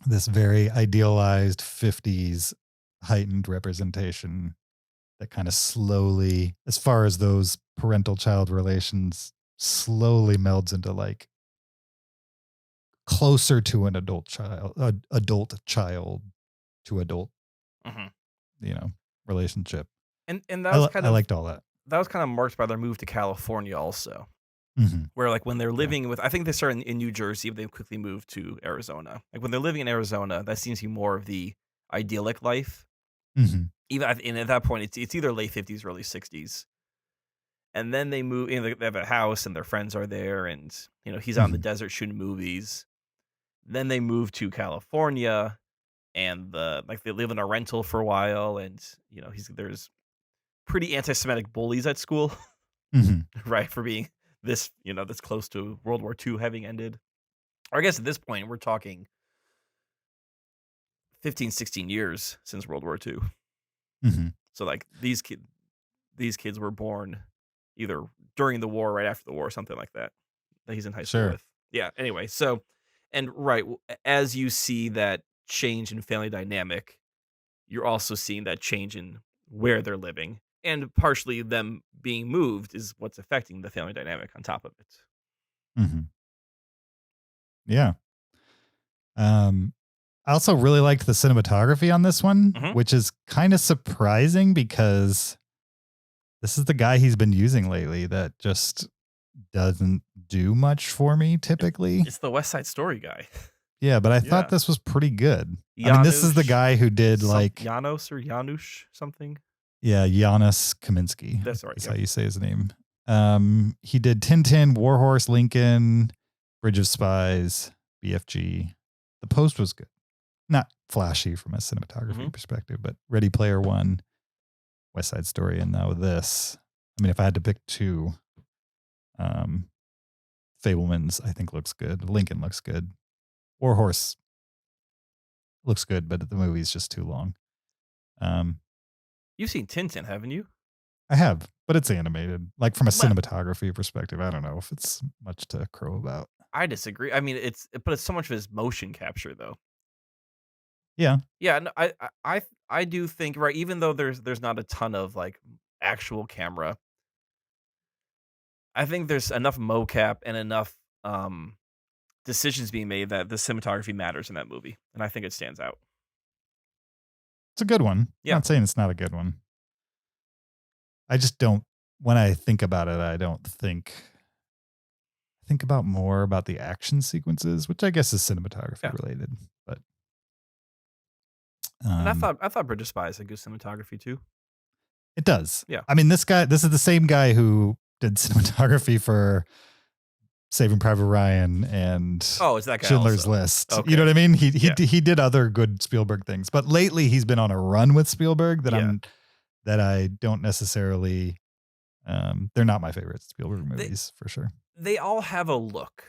C: this very idealized 50s heightened representation that kind of slowly, as far as those parental child relations, slowly melds into like closer to an adult child to adult, relationship. And that was I liked all that.
B: That was kind of marked by their move to California also.
C: Mm-hmm.
B: Where like when they're living with, I think they started in New Jersey, but they quickly moved to Arizona. Like when they're living in Arizona, that seems to be more of the idyllic life.
C: Mm-hmm.
B: And at that point, it's either late 50s, early 60s. And then they move, they have a house and their friends are there, and he's out in the desert shooting movies. Then they move to California, and they live in a rental for a while, and there's pretty anti-Semitic bullies at school, right, for being this close to World War II having ended. Or I guess at this point we're talking 15, 16 years since World War II.
C: Mm-hmm.
B: So like these kids were born either during the war, right after the war, something like that he's in high school with. Yeah. Anyway, so, and right, as you see that change in family dynamic, you're also seeing that change in where they're living. And partially them being moved is what's affecting the family dynamic on top of it.
C: Mm-hmm. Yeah. I also really liked the cinematography on this one, which is kind of surprising because this is the guy he's been using lately that just doesn't do much for me typically.
B: It's the West Side Story guy.
C: Yeah, but I thought this was pretty good. I mean, this is the guy who did like
B: Janusz or Janusz something.
C: Yeah, Janusz Kaminski.
B: That's right.
C: That's how you say his name. He did Tintin, Warhorse, Lincoln, Bridge of Spies, BFG. The Post was good. Not flashy from a cinematography perspective, but Ready Player One, West Side Story, and now this. I mean, if I had to pick two, Fabelmans, I think looks good. Lincoln looks good. Warhorse looks good, but the movie's just too long.
B: You've seen Tintin, haven't you?
C: I have, but it's animated. Like from a cinematography perspective, I don't know if it's much to crow about.
B: I disagree. I mean, it's so much of his motion capture though.
C: Yeah.
B: Yeah, no, I do think, right, even though there's not a ton of like actual camera, I think there's enough mocap and enough decisions being made that the cinematography matters in that movie, and I think it stands out.
C: It's a good one.
B: Yeah.
C: I'm not saying it's not a good one. I just don't, when I think about it, I don't think about more about the action sequences, which I guess is cinematography related. But
B: and I thought Bridge of Spies had good cinematography too.
C: It does.
B: Yeah.
C: I mean, this is the same guy who did cinematography for Saving Private Ryan and
B: is that guy
C: Schindler's
B: also?
C: List.
B: Okay.
C: You know what I mean? He did other good Spielberg things, but lately he's been on a run with Spielberg that I don't necessarily. They're not my favorite Spielberg movies for sure.
B: They all have a look,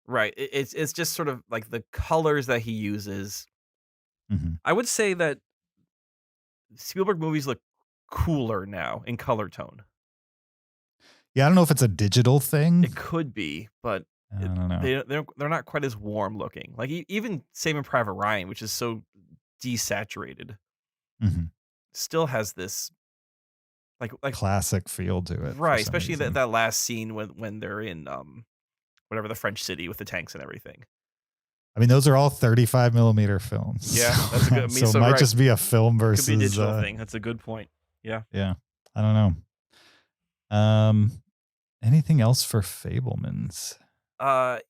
B: right? It's just sort of like the colors that he uses. I would say that Spielberg movies look cooler now in color tone.
C: Yeah, I don't know if it's a digital thing.
B: It could be, but
C: I don't know.
B: They're not quite as warm looking. Like even Saving Private Ryan, which is so desaturated, still has this like
C: classic feel to it,
B: right? Especially that last scene when they're in whatever the French city with the tanks and everything.
C: I mean, those are all 35 millimeter films.
B: Yeah, that's a good.
C: So it might just be a film versus
B: could be a digital thing. That's a good point. Yeah.
C: Yeah. I don't know. Anything else for Fabelmans?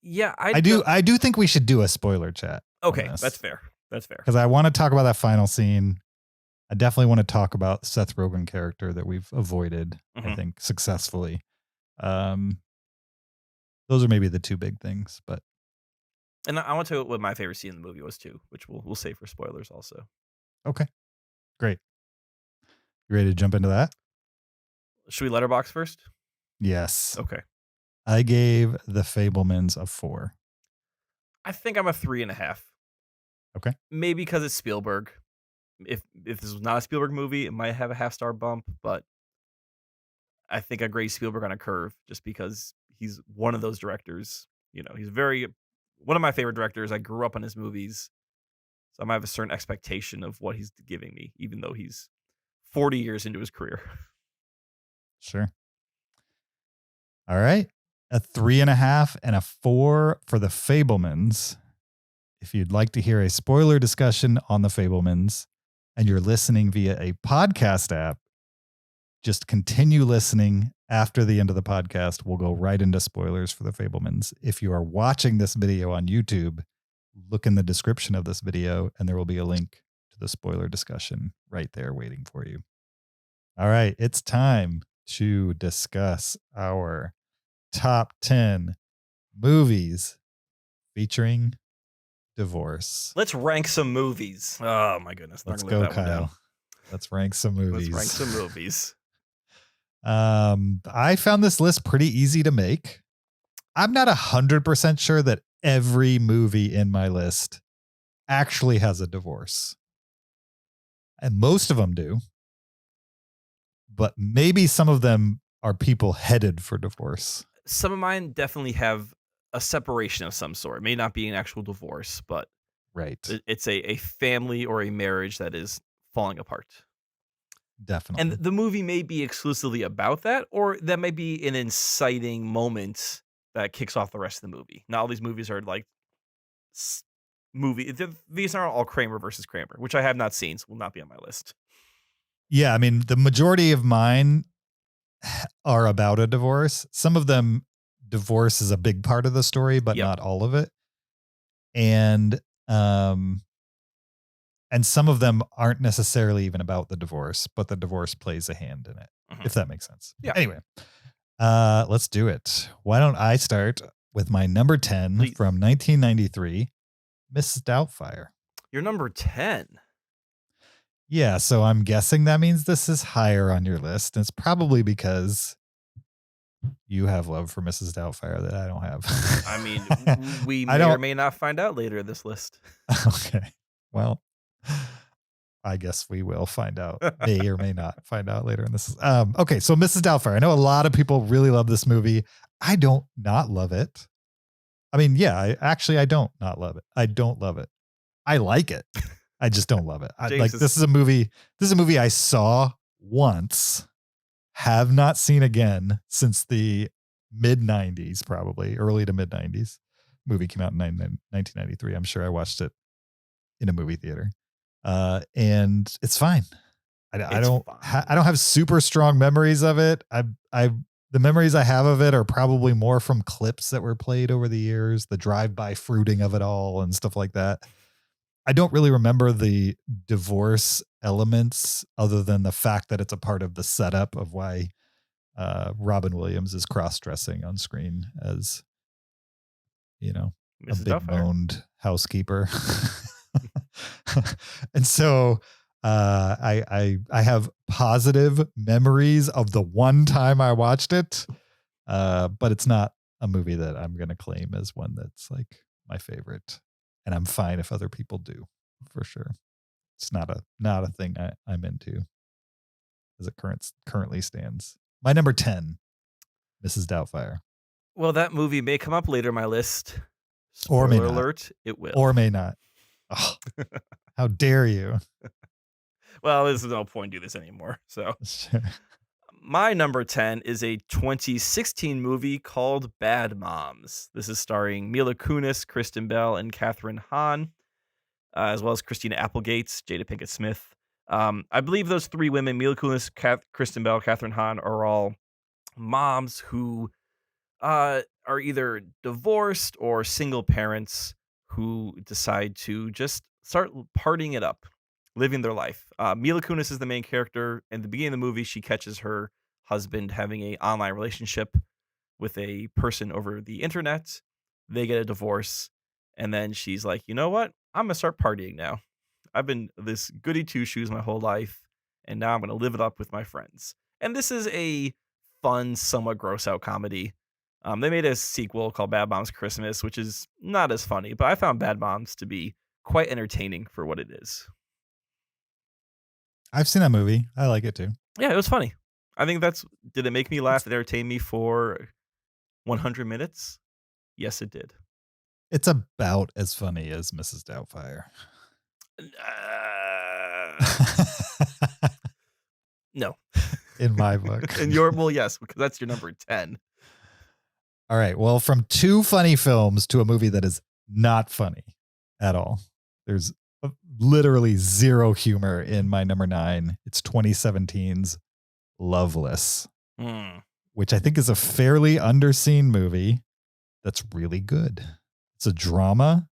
B: Yeah,
C: I do think we should do a spoiler chat.
B: Okay, that's fair. That's fair.
C: Because I want to talk about that final scene. I definitely want to talk about Seth Rogen character that we've avoided, I think, successfully. Those are maybe the two big things, but.
B: And I want to tell you what my favorite scene in the movie was too, which we'll save for spoilers also.
C: Okay, great. You ready to jump into that?
B: Should we letterbox first?
C: Yes.
B: Okay.
C: I gave The Fabelmans a 4.
B: I think I'm a 3.5.
C: Okay.
B: Maybe because it's Spielberg. If this was not a Spielberg movie, it might have a 0.5-star bump, but I think I grade Spielberg on a curve just because he's one of those directors. You know, he's one of my favorite directors. I grew up on his movies, so I might have a certain expectation of what he's giving me, even though he's 40 years into his career.
C: Sure. All right. A 3.5 and a 4 for The Fabelmans. If you'd like to hear a spoiler discussion on The Fabelmans and you're listening via a podcast app, just continue listening after the end of the podcast. We'll go right into spoilers for The Fabelmans. If you are watching this video on YouTube, look in the description of this video and there will be a link to the spoiler discussion right there waiting for you. All right, it's time to discuss our top 10 movies featuring divorce.
B: Let's rank some movies. Oh my goodness.
C: Let's go, Kyle. Let's rank some movies. I found this list pretty easy to make. I'm not 100% sure that every movie in my list actually has a divorce. And most of them do. But maybe some of them are people headed for divorce.
B: Some of mine definitely have a separation of some sort. It may not be an actual divorce, but
C: right,
B: it's a family or a marriage that is falling apart.
C: Definitely.
B: And the movie may be exclusively about that, or that may be an inciting moment that kicks off the rest of the movie. Not all these movies are like these aren't all Kramer versus Kramer, which I have not seen, so will not be on my list.
C: Yeah, I mean, the majority of mine are about a divorce. Some of them, divorce is a big part of the story, but not all of it. And some of them aren't necessarily even about the divorce, but the divorce plays a hand in it, if that makes sense.
B: Yeah.
C: Anyway, let's do it. Why don't I start with my number 10 from 1993, Mrs. Doubtfire.
B: Your number 10?
C: Yeah, so I'm guessing that means this is higher on your list. And it's probably because you have love for Mrs. Doubtfire that I don't have.
B: I mean, we may or may not find out later in this list.
C: Okay. Well, I guess we will find out. May or may not find out later in this. Okay, so Mrs. Doubtfire. I know a lot of people really love this movie. I don't not love it. I mean, yeah, I don't not love it. I don't love it. I like it. I just don't love it. This is a movie I saw once, have not seen again since the mid 90s, probably early to mid 90s. Movie came out in 1993. I'm sure I watched it in a movie theater. And it's fine. I don't have super strong memories of it. The memories I have of it are probably more from clips that were played over the years, the drive-by fruiting of it all and stuff like that. I don't really remember the divorce elements other than the fact that it's a part of the setup of why Robin Williams is cross-dressing on screen as,
B: Mrs.
C: a big
B: Doubtfire.
C: boned housekeeper. And so I have positive memories of the one time I watched it, but it's not a movie that I'm going to claim as one that's like my favorite. And I'm fine if other people do, for sure. It's not a thing I'm into as it currently stands. My number 10, Mrs. Doubtfire.
B: Well, that movie may come up later in my list.
C: Or may not.
B: Alert, it will.
C: Or may not. Oh, how dare you?
B: Well, there's no point to do this anymore. So my number 10 is a 2016 movie called Bad Moms. This is starring Mila Kunis, Kristen Bell, and Katherine Hahn, as well as Christina Applegate, Jada Pinkett Smith. I believe those three women, Mila Kunis, Kristen Bell, Katherine Hahn, are all moms who are either divorced or single parents who decide to just start partying it up, living their life. Mila Kunis is the main character. In the beginning of the movie, she catches her husband having an online relationship with a person over the internet. They get a divorce. And then she's like, you know what? I'm going to start partying now. I've been this goody two-shoes my whole life, and now I'm going to live it up with my friends. And this is a fun, somewhat gross-out comedy. They made a sequel called Bad Moms Christmas, which is not as funny, but I found Bad Moms to be quite entertaining for what it is.
C: I've seen that movie. I like it too.
B: Yeah, it was funny. I think did it make me laugh? Did it entertain me for 100 minutes? Yes, it did.
C: It's about as funny as Mrs. Doubtfire.
B: No.
C: In my book.
B: Yes, because that's your number 10.
C: All right. Well, from two funny films to a movie that is not funny at all. There's literally zero humor in my number 9. It's 2017's Loveless, which I think is a fairly underseen movie that's really good. It's a drama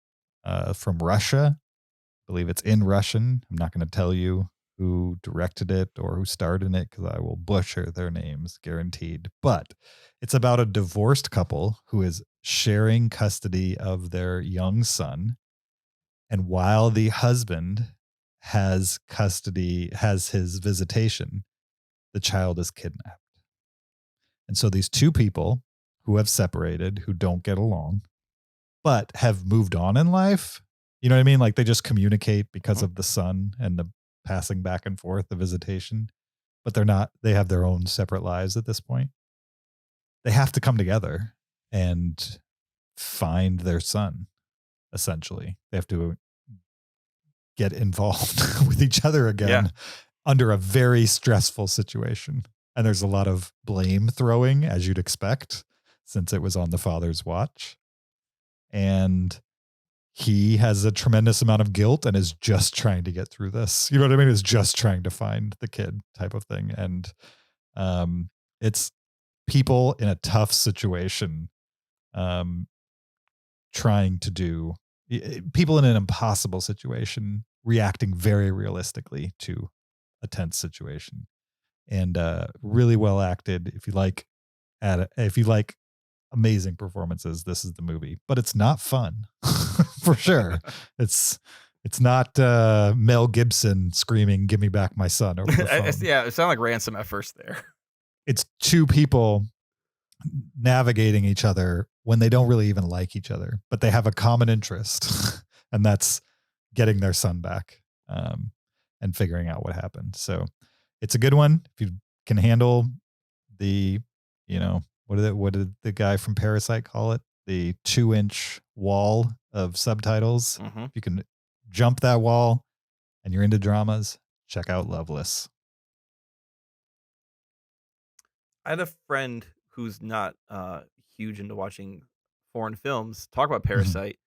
C: from Russia. I believe it's in Russian. I'm not going to tell you who directed it or who starred in it because I will butcher their names, guaranteed. But it's about a divorced couple who is sharing custody of their young son. And while the husband has his visitation, the child is kidnapped. And so these two people who have separated, who don't get along, but have moved on in life, you know what I mean? Like they just communicate because of the son and the passing back and forth, the visitation, but they have their own separate lives at this point. They have to come together and find their son, essentially. They have to get involved with each other again under a very stressful situation. And there's a lot of blame throwing, as you'd expect, since it was on the father's watch. And he has a tremendous amount of guilt and is just trying to get through this. You know what I mean? Is just trying to find the kid type of thing. And it's people in a tough situation trying to do people in an impossible situation reacting very realistically to a tense situation. And really well acted. If you like amazing performances, this is the movie. But it's not fun, for sure. It's not Mel Gibson screaming, "Give me back my son" over the phone.
B: Yeah, it sounded like Ransom at first there.
C: It's two people navigating each other when they don't really even like each other, but they have a common interest, and that's getting their son back and figuring out what happened. So it's a good one. If you can handle the, what did the guy from Parasite call it? The 2-inch wall of subtitles.
B: Mm-hmm.
C: If you can jump that wall and you're into dramas, check out Loveless.
B: I had a friend who's not huge into watching foreign films talk about Parasite,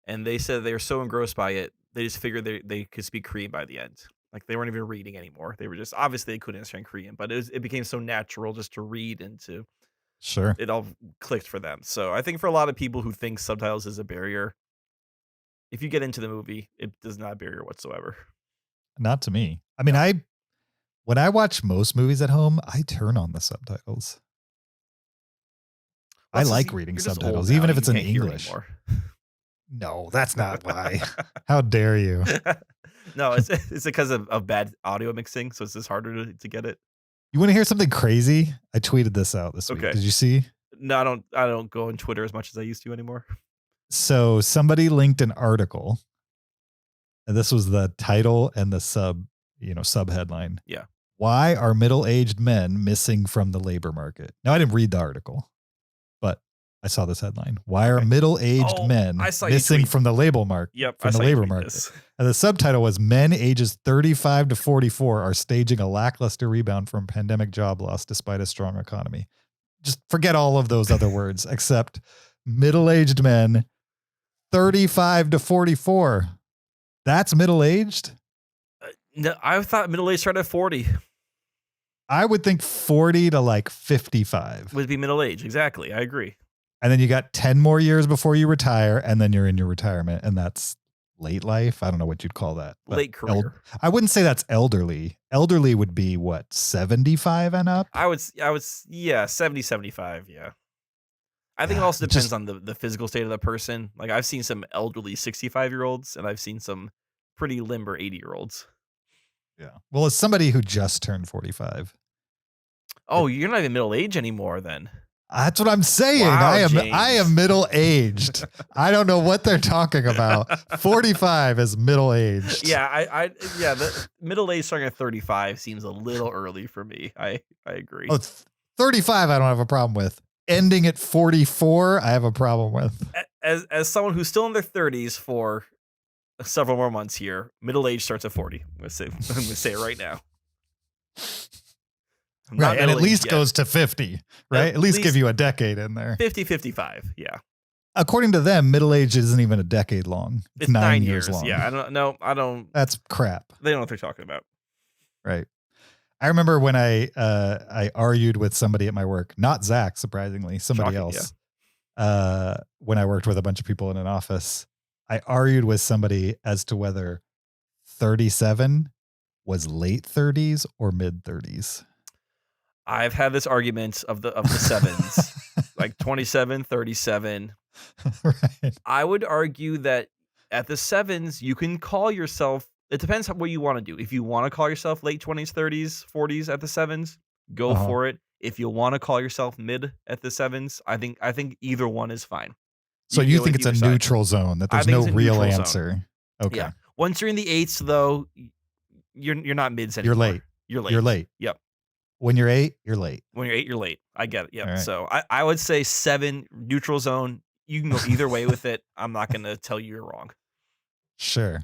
B: and they said they were so engrossed by it, they just figured they could speak Korean by the end. Like they weren't even reading anymore. They were just obviously they couldn't understand Korean, but it became so natural just to read and to it all clicked for them. So I think for a lot of people who think subtitles is a barrier, if you get into the movie, it does not a barrier whatsoever.
C: Not to me. I mean, when I watch most movies at home, I turn on the subtitles. I like reading subtitles, even if it's in English. No, that's not why. How dare you?
B: No, it's because of bad audio mixing, so it's just harder to get it.
C: You want to hear something crazy? I tweeted this out this week. Did you see?
B: No, I don't go on Twitter as much as I used to anymore.
C: So somebody linked an article, and this was the title and the sub headline.
B: Yeah.
C: Why are middle-aged men missing from the labor market? Now, I didn't read the article, but I saw this headline. Why are middle-aged men missing from the labor market?
B: Yep,
C: from the labor market. And the subtitle was Men ages 35 to 44 are staging a lackluster rebound from pandemic job loss despite a strong economy. Just forget all of those other words, except middle-aged men 35 to 44. That's middle-aged?
B: No, I thought middle-aged started at 40.
C: I would think 40 to like 55
B: would be middle age. Exactly. I agree.
C: And then you got 10 more years before you retire, and then you're in your retirement, and that's late life. I don't know what you'd call that.
B: Late career.
C: I wouldn't say that's elderly. Elderly would be what, 75 and up?
B: I would, 70, 75. Yeah. I think it also depends on the physical state of the person. Like I've seen some elderly 65-year-olds, and I've seen some pretty limber 80-year-olds.
C: Yeah. Well, as somebody who just turned 45.
B: Oh, you're not even middle age anymore then.
C: That's what I'm saying.
B: Wow,
C: I am middle aged. I don't know what they're talking about. 45 is middle aged.
B: Yeah, the middle age starting at 35 seems a little early for me. I agree.
C: Oh, 35 I don't have a problem with. Ending at 44 I have a problem with.
B: As someone who's still in their 30s for several more months here, middle age starts at 40. I'm gonna say it right now.
C: Right, and at least goes to 50, right? At least give you a decade in there.
B: 50, 55, yeah.
C: According to them, middle age isn't even a decade long. It's 9 years long.
B: Yeah, I don't.
C: That's crap.
B: They don't know what they're talking about.
C: Right. I remember when I argued with somebody at my work, not Zach, surprisingly, somebody else. Yeah. When I worked with a bunch of people in an office, I argued with somebody as to whether 37 was late 30s or mid 30s.
B: I've had this argument of the sevens, like 27, 37.
C: Right.
B: I would argue that at the sevens, you can call yourself, it depends on what you want to do. If you want to call yourself late 20s, 30s, 40s at the sevens, go for it. If you want to call yourself mid at the sevens, I think either one is fine.
C: So you think it's a neutral zone, that there's no real answer.
B: Zone.
C: Okay.
B: Yeah. Once you're in the eights, though, you're not mids anymore.
C: You're late.
B: Yep.
C: When you're 8, you're late.
B: When you're 8, you're late. I get it. Yep.
C: Right.
B: So I would say 7, neutral zone. You can go either way with it. I'm not going to tell you you're wrong.
C: Sure.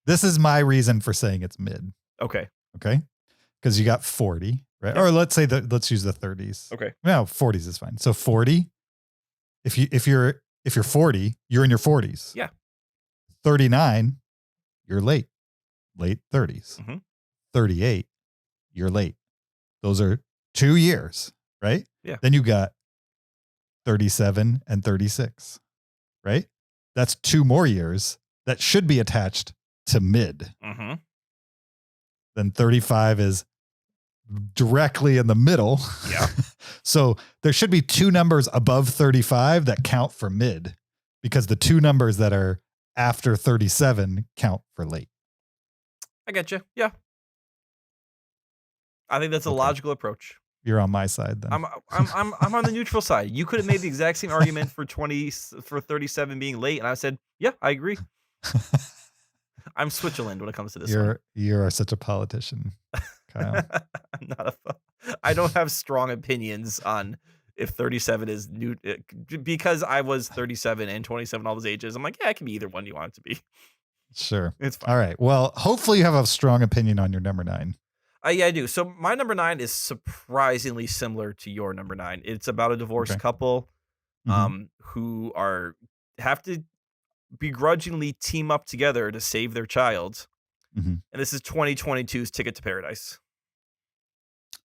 C: This is my reason for saying it's mid.
B: Okay.
C: Because you got 40, right?
B: Yep.
C: Or let's use the 30s.
B: Okay.
C: No, 40s is fine. So 40, if you're 40, you're in your 40s.
B: Yeah.
C: 39, you're late 30s.
B: Mm-hmm.
C: 38, you're late. Those are 2 years, right?
B: Yeah.
C: Then you got 37 and 36, right? That's 2 more years that should be attached to mid.
B: Mm-hmm.
C: Then 35 is directly in the middle.
B: Yeah.
C: So there should be 2 numbers above 35 that count for mid, because the 2 numbers that are after 37 count for late.
B: I get you. Yeah. I think that's a logical approach.
C: You're on my side then.
B: I'm on the neutral side. You could have made the exact same argument for 37 being late, and I said, yeah, I agree. I'm Switzerland when it comes to this.
C: You are such a politician, Kyle.
B: I don't have strong opinions on if 37 is new, because I was 37 and 27, all those ages. I'm like, yeah, it can be either one you want it to be.
C: Sure.
B: It's fine.
C: All right. Well, hopefully you have a strong opinion on your number 9.
B: Yeah, I do. So my number 9 is surprisingly similar to your number 9. It's about a divorced couple who have to begrudgingly team up together to save their child. And this is 2022's Ticket to Paradise.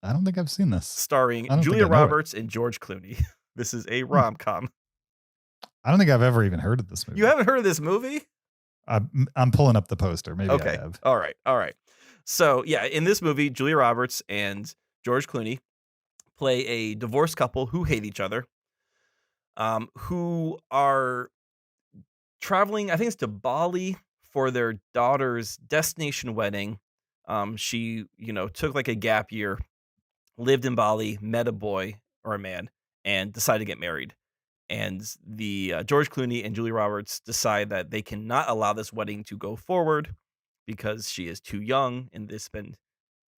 C: I don't think I've seen this.
B: Starring Julia Roberts and George Clooney. This is a rom-com.
C: I don't think I've ever even heard of this movie.
B: You haven't heard of this movie?
C: I'm pulling up the poster. Maybe I have.
B: All right. So, yeah, in this movie, Julia Roberts and George Clooney play a divorced couple who hate each other, who are traveling, I think it's to Bali for their daughter's destination wedding. She, took like a gap year, lived in Bali, met a boy or a man, and decided to get married. And the George Clooney and Julia Roberts decide that they cannot allow this wedding to go forward because she is too young and this has been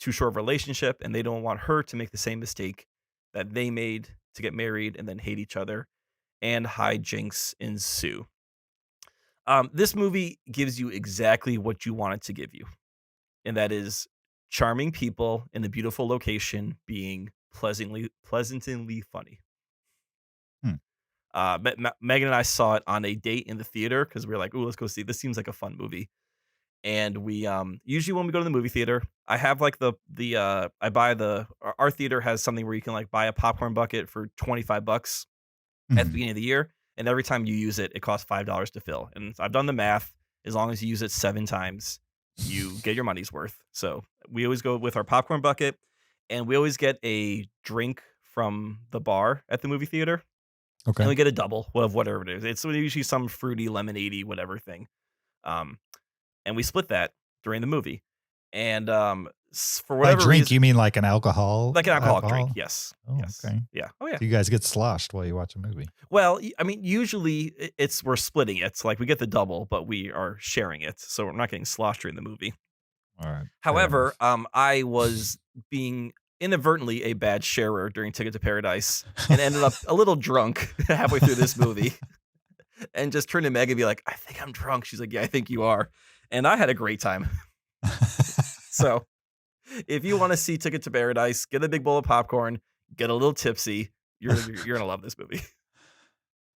B: too short of a relationship, and they don't want her to make the same mistake that they made to get married and then hate each other, and hijinks ensue. This movie gives you exactly what you want it to give you, and that is charming people in a beautiful location being pleasantly funny. Megan and I saw it on a date in the theater because we were like, "Ooh, let's go see. This seems like a fun movie." And we usually when we go to the movie theater, I have like our theater has something where you can like buy a popcorn bucket for $25 at the beginning of the year, and every time you use it, it costs $5 to fill. And I've done the math. As long as you use it 7 times, you get your money's worth. So we always go with our popcorn bucket, and we always get a drink from the bar at the movie theater.
C: Okay.
B: And we get a double of whatever it is. It's usually some fruity, lemonade-y, whatever thing. And we split that during the movie. And for whatever
C: drink,
B: reason,
C: you mean like an alcohol?
B: Like an alcoholic drink, yes.
C: Oh,
B: yes.
C: Okay.
B: Yeah. Oh, yeah.
C: So you guys get sloshed while you watch a movie.
B: Well, I mean, usually we're splitting it. It's like we get the double, but we are sharing it. So we're not getting sloshed during the movie.
C: All right.
B: However, I was being inadvertently a bad sharer during Ticket to Paradise and ended up a little drunk halfway through this movie and just turned to Meg and be like, "I think I'm drunk." She's like, "Yeah, I think you are." And I had a great time. So if you want to see Ticket to Paradise, get a big bowl of popcorn, get a little tipsy. You're going to love this movie.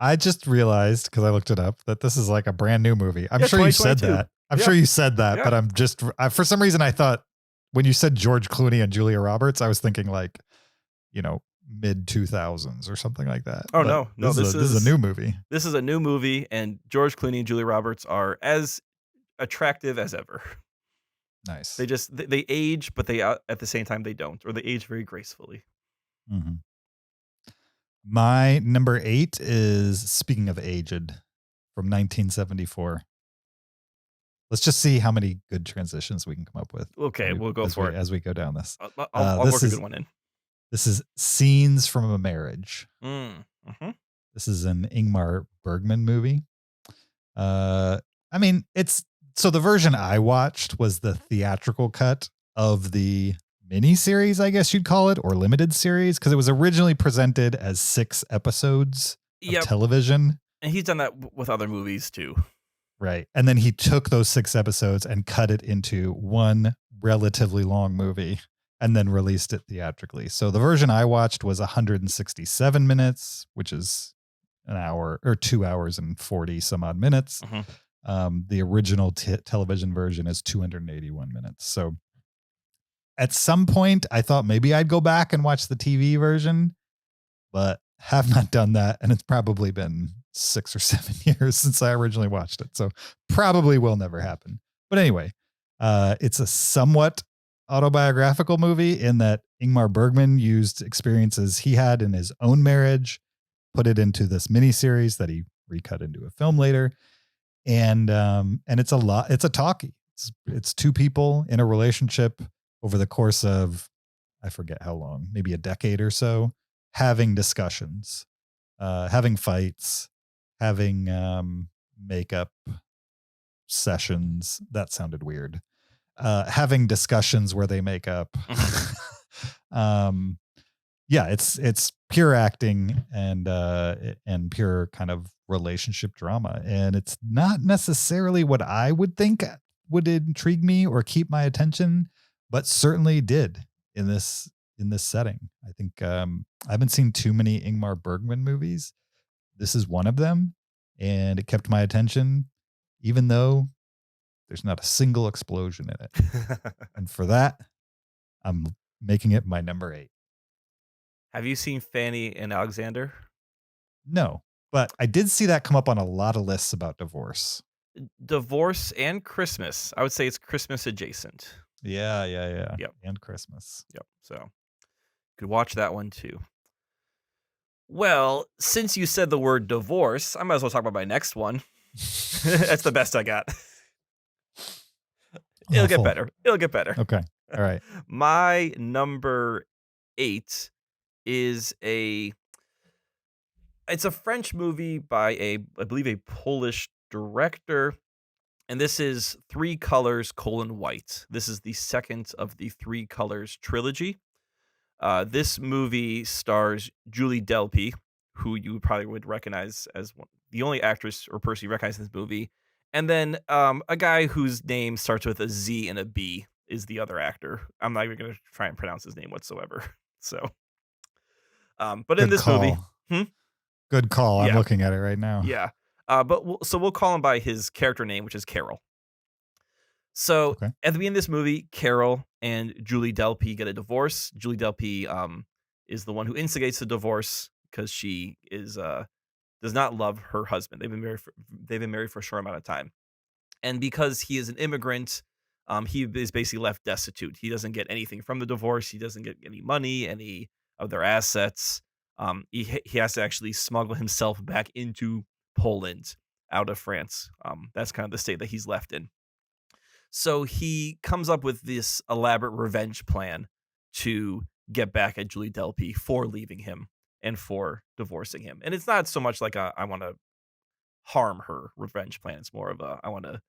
C: I just realized, because I looked it up, that this is like a brand new movie. I'm sure you said that. I'm sure you said that, but I'm just, for some reason, I thought when you said George Clooney and Julia Roberts, I was thinking like, mid 2000s or something like that.
B: Oh,
C: but
B: no,
C: this is a new movie.
B: This is a new movie, and George Clooney and Julia Roberts are as attractive as ever.
C: Nice.
B: They age, but they at the same time they don't, or they age very gracefully.
C: Mm-hmm. My number 8 is, speaking of aged, from 1974. Let's just see how many good transitions we can come up with.
B: Okay, we'll go for it
C: as we go down this.
B: I'll work a good one in.
C: This is Scenes from a Marriage.
B: Mm-hmm.
C: This is an Ingmar Bergman movie. So the version I watched was the theatrical cut of the mini-series, I guess you'd call it, or limited series, because it was originally presented as 6 episodes of television.
B: And he's done that with other movies too.
C: Right. And then he took those 6 episodes and cut it into one relatively long movie and then released it theatrically. So the version I watched was 167 minutes, which is an hour or 2 hours and 40 some odd minutes.
B: Mm-hmm.
C: The original television version is 281 minutes. So at some point I thought maybe I'd go back and watch the TV version, but have not done that. And it's probably been 6 or 7 years since I originally watched it. So probably will never happen. But anyway, it's a somewhat autobiographical movie in that Ingmar Bergman used experiences he had in his own marriage, put it into this miniseries that he recut into a film later. And it's a talkie. It's 2 people in a relationship over the course of, I forget how long, maybe a decade or so, having discussions, having fights, having makeup sessions. That sounded weird. Having discussions where they make up. yeah, it's pure acting and pure kind of relationship drama, and it's not necessarily what I would think would intrigue me or keep my attention, but certainly did in this setting. I think I haven't seen too many Ingmar Bergman movies. This is one of them, and it kept my attention, even though there's not a single explosion in it. And for that, I'm making it my number 8.
B: Have you seen Fanny and Alexander?
C: No, but I did see that come up on a lot of lists about divorce.
B: Divorce and Christmas. I would say it's Christmas adjacent.
C: Yeah.
B: Yep.
C: And Christmas.
B: Yep. So could watch that one too. Well, since you said the word divorce, I might as well talk about my next one. That's the best I got. It'll get better. It'll get better.
C: Okay. All right.
B: My number 8 is it's a French movie by I believe a Polish director, and this is Three Colors: White. This is the second of the Three Colors trilogy. This movie stars Julie Delpy, who you probably would recognize as the only actress or person you recognize in this movie, and then a guy whose name starts with a Z and a B is the other actor. I'm not even going to try and pronounce his name whatsoever. So, but in this movie,
C: good call. I'm looking at it right now.
B: Yeah. But we'll call him by his character name, which is Carol. So at the beginning of this movie, Carol and Julie Delpy get a divorce. Julie Delpy is the one who instigates the divorce because she does not love her husband. They've been married for a short amount of time, and because he is an immigrant, he is basically left destitute. He doesn't get anything from the divorce. He doesn't get any money, any of their assets. He has to actually smuggle himself back into Poland out of France. That's kind of the state that he's left in. So he comes up with this elaborate revenge plan to get back at Julie Delpy for leaving him and for divorcing him. And it's not so much like I want to harm her revenge plan. It's more of I want to,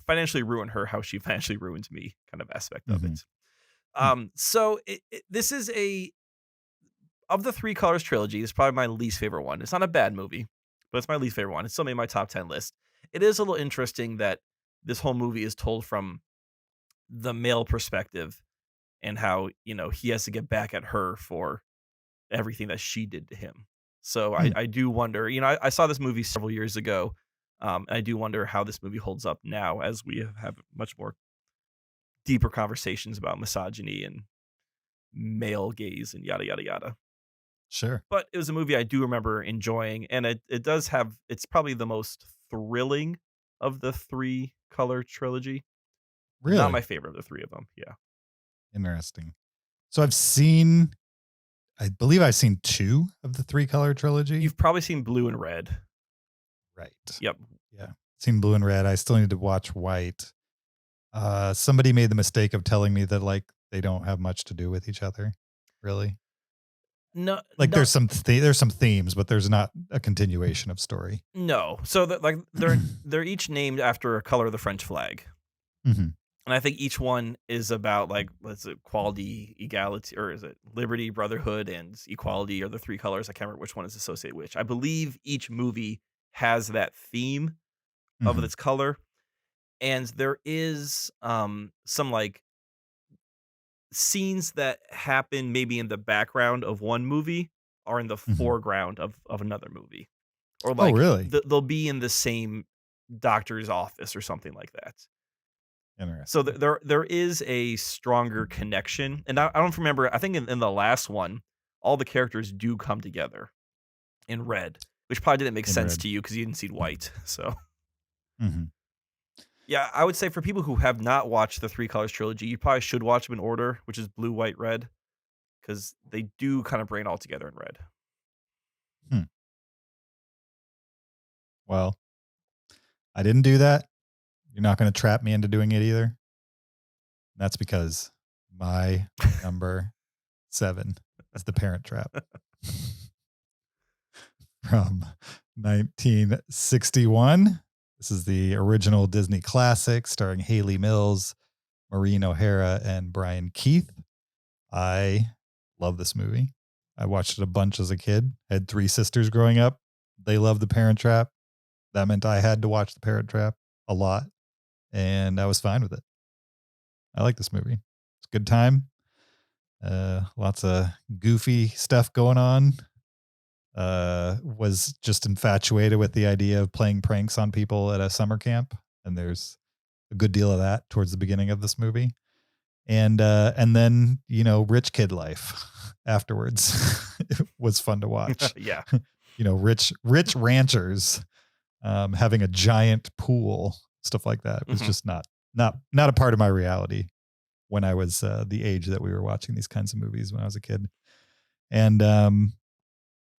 B: financially ruin her how she financially ruined me kind of aspect of it. So this is of the Three Colors trilogy, it's probably my least favorite one. It's not a bad movie, but it's my least favorite one. It's still made my top 10 list. It is a little interesting that this whole movie is told from the male perspective and how, he has to get back at her for everything that she did to him. So I do wonder, I saw this movie several years ago. I do wonder how this movie holds up now as we have much more deeper conversations about misogyny and male gaze and yada, yada, yada.
C: Sure.
B: But it was a movie I do remember enjoying, and it's probably the most thrilling of the Three Color trilogy.
C: Really?
B: Not my favorite of the three of them. Yeah.
C: Interesting. So I believe I've seen 2 of the Three Color trilogy.
B: You've probably seen Blue and Red.
C: Right.
B: Yep.
C: Yeah. Seen Blue and Red. I still need to watch White. Somebody made the mistake of telling me that they don't have much to do with each other. Really?
B: No.
C: There's some themes, but there's not a continuation of story.
B: No. So they're each named after a color of the French flag.
C: Mm-hmm.
B: And I think each one is about what's it, equality, equality, or is it liberty, brotherhood, and equality are the 3 colors. I can't remember which one is associated with which. I believe each movie has that theme of its color. And there is some scenes that happen maybe in the background of one movie are in the foreground of another movie. Or
C: really?
B: They'll be in the same doctor's office or something like that.
C: Interesting.
B: So there is a stronger connection. And I don't remember, I think in the last one, all the characters do come together in Red, which probably didn't make sense to you because you didn't see White. So yeah, I would say for people who have not watched the Three Colors trilogy, you probably should watch them in order, which is Blue, White, Red, because they do kind of bring it all together in Red.
C: Well, I didn't do that. You're not going to trap me into doing it either. That's because my number 7 is The Parent Trap. From 1961. This is the original Disney classic starring Haley Mills, Maureen O'Hara, and Brian Keith. I love this movie. I watched it a bunch as a kid. I had 3 sisters growing up. They loved The Parent Trap. That meant I had to watch The Parent Trap a lot, and I was fine with it. I like this movie. It's a good time. Lots of goofy stuff going on. Was just infatuated with the idea of playing pranks on people at a summer camp, and there's a good deal of that towards the beginning of this movie. And then, rich kid life afterwards. It was fun to watch.
B: Yeah.
C: Rich ranchers having a giant pool, stuff like that. It was just not a part of my reality when I was the age that we were watching these kinds of movies when I was a kid. And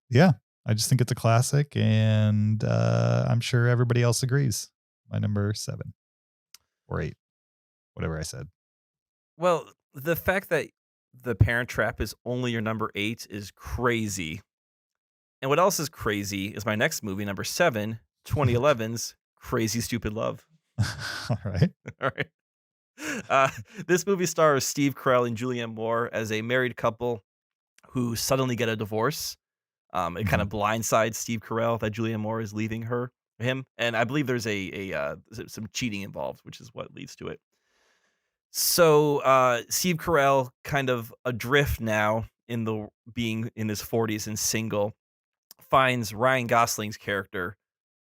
C: yeah, I just think it's a classic, and I'm sure everybody else agrees. My number 7 or 8, whatever I said.
B: Well, the fact that The Parent Trap is only your number 8 is crazy. And what else is crazy is my next movie, number 7, 2011's Crazy Stupid Love.
C: All right.
B: All right. This movie stars Steve Carell and Julianne Moore as a married couple who suddenly get a divorce. It kind of blindsides Steve Carell that Julianne Moore is leaving him, and I believe there's some cheating involved, which is what leads to it. So Steve Carell, kind of adrift now being in his 40s and single, finds Ryan Gosling's character,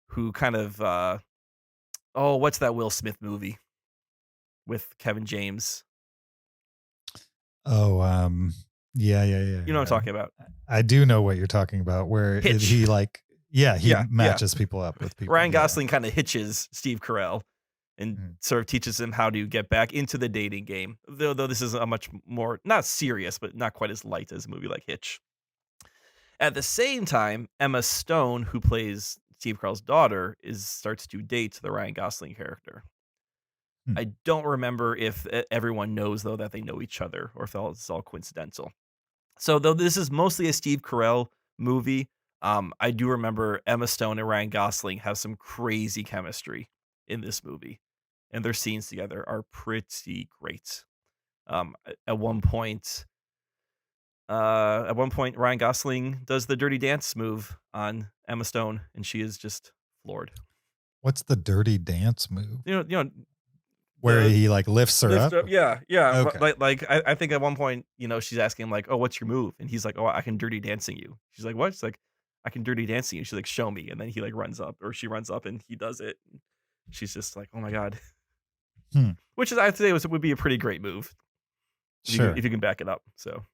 B: who kind of what's that Will Smith movie with Kevin James?
C: Oh, yeah.
B: You know what I'm talking about.
C: I do know what you're talking about, where he matches people up with people.
B: Ryan Gosling kind of hitches Steve Carell and sort of teaches him how to get back into the dating game. Though this is a much more, not serious, but not quite as light as a movie like Hitch. At the same time, Emma Stone, who plays Steve Carell's daughter, starts to date the Ryan Gosling character. I don't remember if everyone knows, though, that they know each other, or if it's all coincidental. So, though this is mostly a Steve Carell movie, I do remember Emma Stone and Ryan Gosling have some crazy chemistry in this movie, and their scenes together are pretty great. At one point, Ryan Gosling does the Dirty Dance move on Emma Stone, and she is just floored.
C: What's the Dirty Dance move?
B: You know.
C: Where he lifts her up?
B: Yeah.
C: Okay.
B: I think at one point, she's asking him oh, what's your move? And he's like, oh, I can dirty dancing you. She's like, what? She's like, I can dirty dancing you. She's like, show me. And then he runs up, or she runs up and he does it. She's just like, oh my God. Which is, I'd say would be a pretty great move.
C: Sure.
B: If you can back it up. So.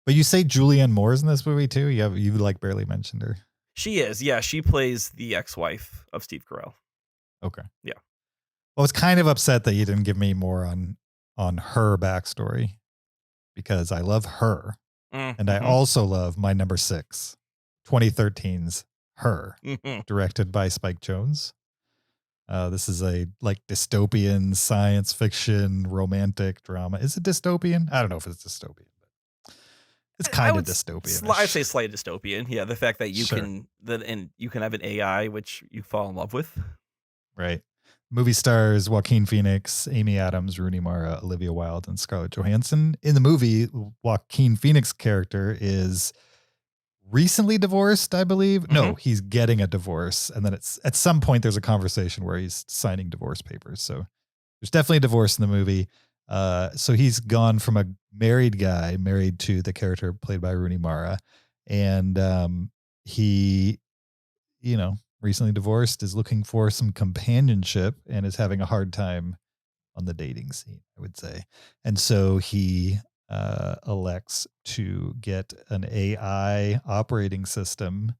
C: But you say Julianne Moore's in this movie too? You barely mentioned her.
B: She is. Yeah. She plays the ex-wife of Steve Carell.
C: Okay.
B: Yeah.
C: I was kind of upset that you didn't give me more on her backstory, because I love her. And I also love my number 6, 2013's Her, directed by Spike Jonze. This is a dystopian science fiction romantic drama. Is it dystopian? I don't know if it's dystopian, but it's kind of dystopian.
B: I'd say slight dystopian. Yeah, the fact that you can have an AI which you fall in love with.
C: Right. Movie stars Joaquin Phoenix, Amy Adams, Rooney Mara, Olivia Wilde, and Scarlett Johansson. In the movie, Joaquin Phoenix's character is recently divorced, I believe. No, he's getting a divorce. And then at some point there's a conversation where he's signing divorce papers. So there's definitely a divorce in the movie. So he's gone from a married guy, married to the character played by Rooney Mara. And he, recently divorced, is looking for some companionship and is having a hard time on the dating scene, I would say. And so he elects to get an AI operating system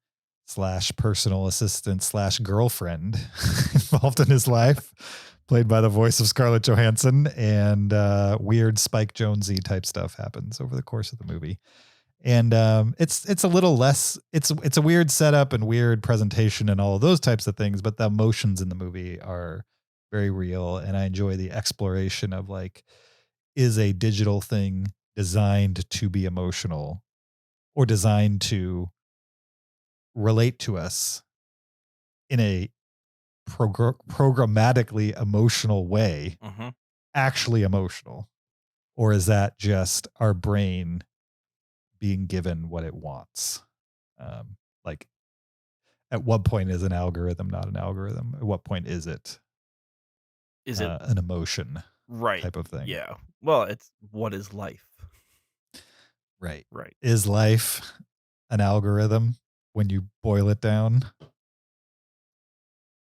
C: / personal assistant / girlfriend involved in his life, played by the voice of Scarlett Johansson, and weird Spike Jonze type stuff happens over the course of the movie. And it's a little less, it's a weird setup and weird presentation and all of those types of things, but the emotions in the movie are very real. And I enjoy the exploration of is a digital thing designed to be emotional or designed to relate to us in a programmatically emotional way, actually emotional? Or is that just our brain being given what it wants. Like, at what point is an algorithm not an algorithm? At what point is it an emotion type of thing?
B: Yeah. Well, it's what is life?
C: Right.
B: Right.
C: Is life an algorithm when you boil it down?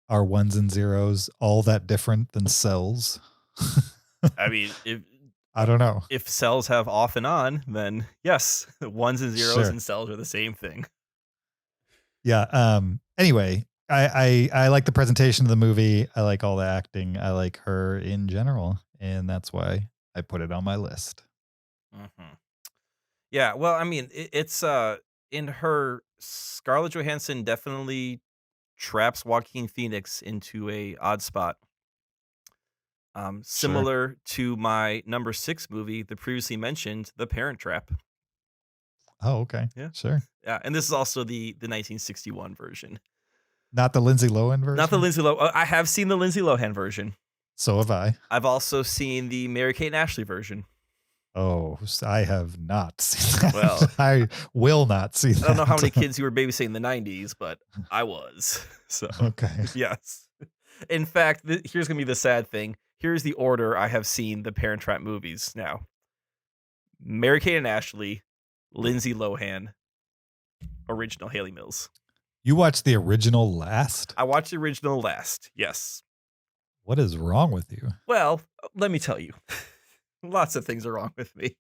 C: Are ones and zeros all that different than cells?
B: I mean,
C: I don't know.
B: If cells have off and on, then yes, ones and zeros and cells are the same thing.
C: Yeah. Anyway, I like the presentation of the movie. I like all the acting. I like her in general, and that's why I put it on my list.
B: Mm-hmm. Yeah. Well, I mean, it's in her, Scarlett Johansson definitely traps Joaquin Phoenix into a odd spot. Similar to my number 6 movie, the previously mentioned The Parent Trap.
C: Oh, okay.
B: Yeah.
C: Sure.
B: Yeah, and this is also the 1961 version.
C: Not the Lindsay Lohan version?
B: Not the Lindsay Lohan. I have seen the Lindsay Lohan version.
C: So have I.
B: I've also seen the Mary-Kate and Ashley version.
C: Oh, I have not seen that.
B: Well,
C: I will not see that.
B: I don't know how many kids you were babysitting in the 90s, but I was. So,
C: okay.
B: Yes. In fact, here's going to be the sad thing. Here's the order I have seen the Parent Trap movies now. Mary-Kate and Ashley, Lindsay Lohan, original Haley Mills.
C: You watched the original last?
B: I watched the original last, yes.
C: What is wrong with you?
B: Well, let me tell you. Lots of things are wrong with me.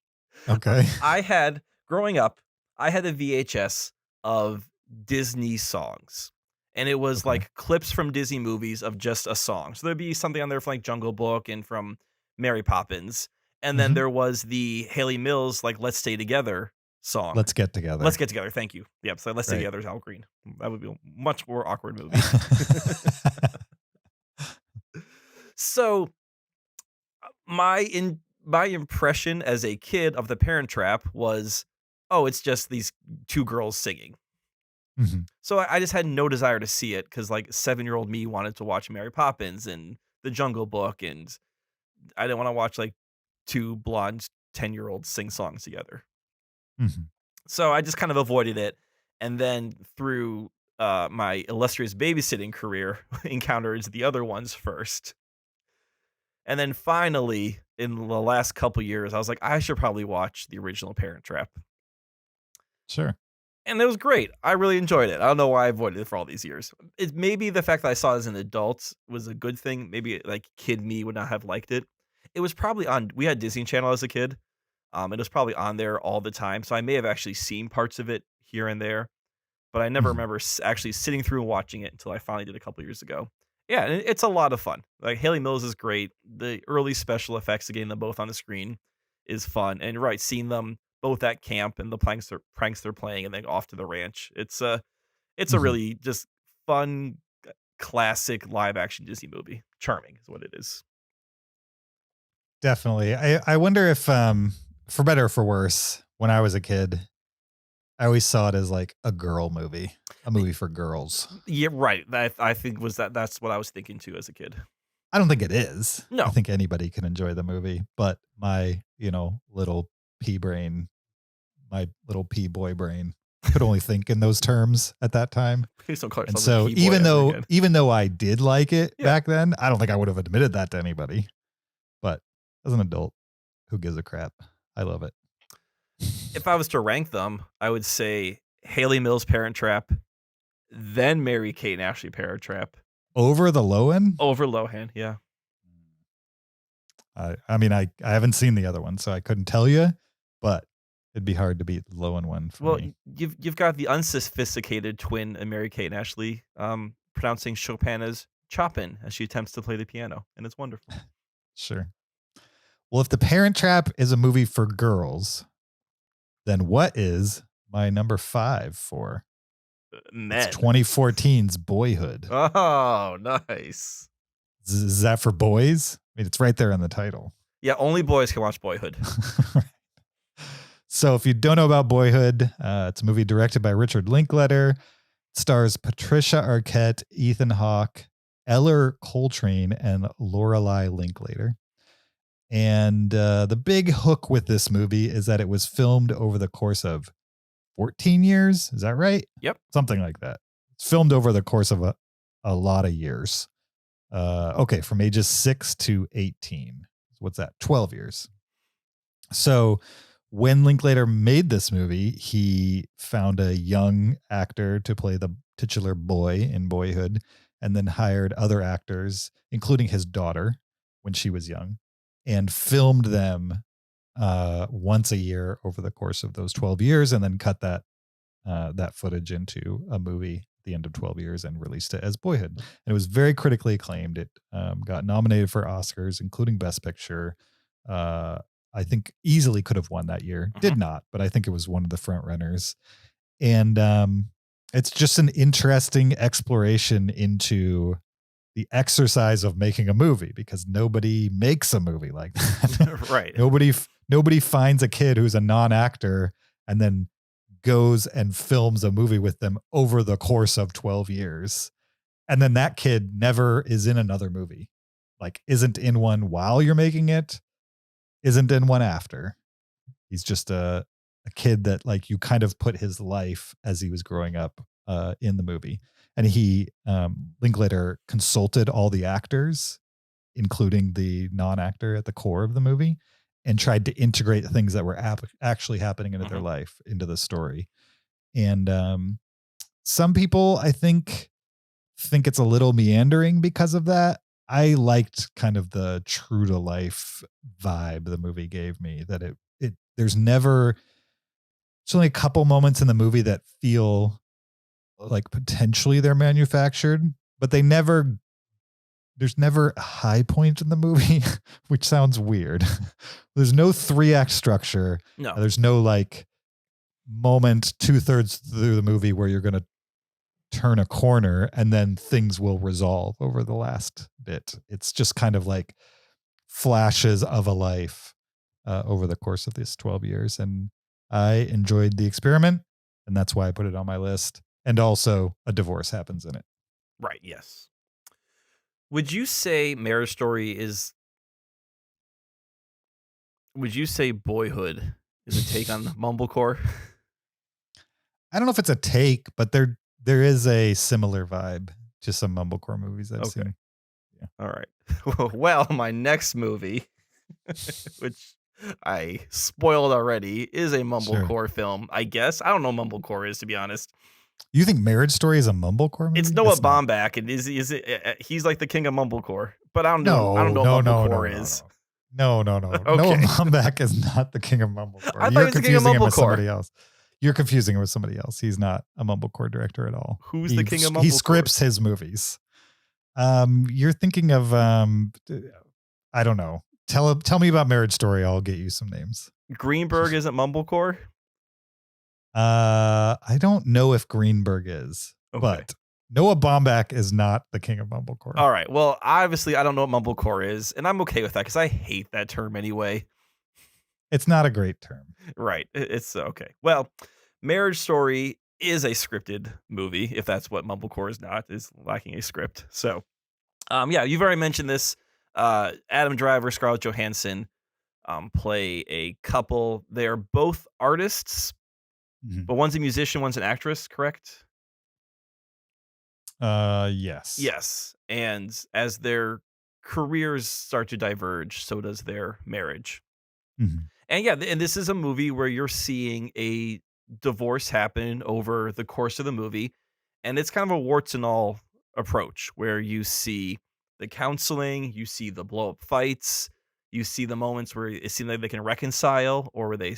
C: Okay.
B: Growing up, I had a VHS of Disney songs. And it was like clips from Disney movies of just a song. So there'd be something on there from like Jungle Book and from Mary Poppins. And then there was the Haley Mills, like Let's Stay Together song.
C: Let's Get Together.
B: Let's Get Together. Thank you. Yep. So Let's Stay Together is Al Green. That would be a much more awkward movie. So my impression as a kid of The Parent Trap was, oh, it's just these two girls singing.
C: Mm-hmm.
B: So I just had no desire to see it because like 7-year-old me wanted to watch Mary Poppins and The Jungle Book, and I didn't want to watch like two blonde 10-year-olds sing songs together.
C: Mm-hmm.
B: So I just kind of avoided it. And then through my illustrious babysitting career, encountered the other ones first. And then finally, in the last couple years, I was like, I should probably watch the original Parent Trap.
C: Sure.
B: And it was great. I really enjoyed it. I don't know why I avoided it for all these years. It maybe the fact that I saw it as an adult was a good thing. Maybe like kid me would not have liked it. It was probably on. We had Disney Channel as a kid. It was probably on there all the time. So I may have actually seen parts of it here and there, but I never remember actually sitting through and watching it until I finally did a couple years ago. Yeah, and it's a lot of fun. Like Haley Mills is great. The early special effects of getting them both on the screen is fun. And you're right, seeing them both at camp and the pranks they're playing and then off to the ranch. It's a really just fun, classic live action Disney movie. Charming is what it is.
C: Definitely. I wonder if, for better or for worse, when I was a kid, I always saw it as like a girl movie, a movie for girls.
B: Yeah, right. I think that's what I was thinking too as a kid.
C: I don't think it is.
B: No.
C: I think anybody can enjoy the movie, but my, little pea brain, my little pea boy brain could only think in those terms at that time.
B: Please don't call
C: and
B: yourself
C: so
B: a pea boy
C: even though I did like it back then, I don't think I would have admitted that to anybody. But as an adult, who gives a crap? I love it.
B: If I was to rank them, I would say Haley Mills Parent Trap, then Mary-Kate and Ashley Parent Trap.
C: Over the Lohan?
B: Over Lohan, yeah.
C: I mean, I haven't seen the other one, so I couldn't tell you, but it'd be hard to beat the Lohan one for me.
B: You've got the unsophisticated twin in Mary-Kate and Ashley pronouncing Chopin as Chopin as she attempts to play the piano, and it's wonderful.
C: Sure. Well, if The Parent Trap is a movie for girls, then what is my number 5 for?
B: Men.
C: It's 2014's Boyhood.
B: Oh, nice.
C: Is that for boys? I mean, it's right there in the title.
B: Yeah, only boys can watch Boyhood.
C: So if you don't know about Boyhood, it's a movie directed by Richard Linklater. It stars Patricia Arquette, Ethan Hawke, Eller Coltrane, and Lorelei Linklater. And the big hook with this movie is that it was filmed over the course of 14 years. Is that right?
B: Yep.
C: Something like that. It's filmed over the course of a lot of years. Okay, from ages 6 to 18. What's that? 12 years. So when Linklater made this movie, he found a young actor to play the titular boy in Boyhood, and then hired other actors, including his daughter when she was young, and filmed them once a year over the course of those 12 years, and then cut that footage into a movie at the end of 12 years and released it as Boyhood. And it was very critically acclaimed. It got nominated for Oscars, including Best Picture. I think easily could have won that year. Did not, but I think it was one of the front runners. And it's just an interesting exploration into the exercise of making a movie, because nobody makes a movie like that.
B: Right.
C: Nobody finds a kid who's a non-actor and then goes and films a movie with them over the course of 12 years. And then that kid never is in another movie. Like, isn't in one while you're making it, isn't in one after. He's just a kid that, like, you kind of put his life as he was growing up in the movie. And he, Linklater, consulted all the actors, including the non-actor at the core of the movie, and tried to integrate things that were actually happening into their life into the story. And some people, I think it's a little meandering because of that. I liked kind of the true to life vibe the movie gave me, that there's only a couple moments in the movie that feel like potentially they're manufactured, but there's never a high point in the movie, which sounds weird. There's no 3-act structure.
B: No.
C: There's no like moment 2/3 through the movie where you're going to turn a corner and then things will resolve over the last bit. It's just kind of like flashes of a life over the course of this 12 years. And I enjoyed the experiment, and that's why I put it on my list. And also a divorce happens in it.
B: Right. Yes. Would you say Marriage Story would you say Boyhood is a take on Mumblecore?
C: I don't know if it's a take, but there is a similar vibe to some Mumblecore movies I've seen.
B: Yeah. All right. Well, my next movie, which I spoiled already, is a Mumblecore film, I guess. I don't know what Mumblecore is, to be honest.
C: You think Marriage Story is a Mumblecore movie?
B: It's Noah Baumbach, and he's like the king of Mumblecore. But I don't know what Mumblecore is.
C: No.
B: Okay.
C: Noah Baumbach is not the king of Mumblecore.
B: I thought he was the king of Mumblecore.
C: With somebody else. You're confusing him with somebody else. He's not a Mumblecore director at all.
B: Who's the king of Mumblecore?
C: He scripts his movies. You're thinking of I don't know. Tell me about Marriage Story. I'll get you some names.
B: Greenberg isn't Mumblecore?
C: I don't know if Greenberg is, but Noah Baumbach is not the king of Mumblecore.
B: All right. Well, obviously, I don't know what Mumblecore is, and I'm okay with that because I hate that term anyway.
C: It's not a great term.
B: Right. It's okay. Well, Marriage Story is a scripted movie, if that's what Mumblecore is not, is lacking a script. So, yeah, you've already mentioned this. Adam Driver, Scarlett Johansson play a couple. They are both artists, but one's a musician, one's an actress, correct?
C: Yes.
B: Yes. And as their careers start to diverge, so does their marriage. And yeah, and this is a movie where you're seeing a divorce happen over the course of the movie. And it's kind of a warts and all approach where you see the counseling, you see the blow up fights, you see the moments where it seems like they can reconcile, or where they,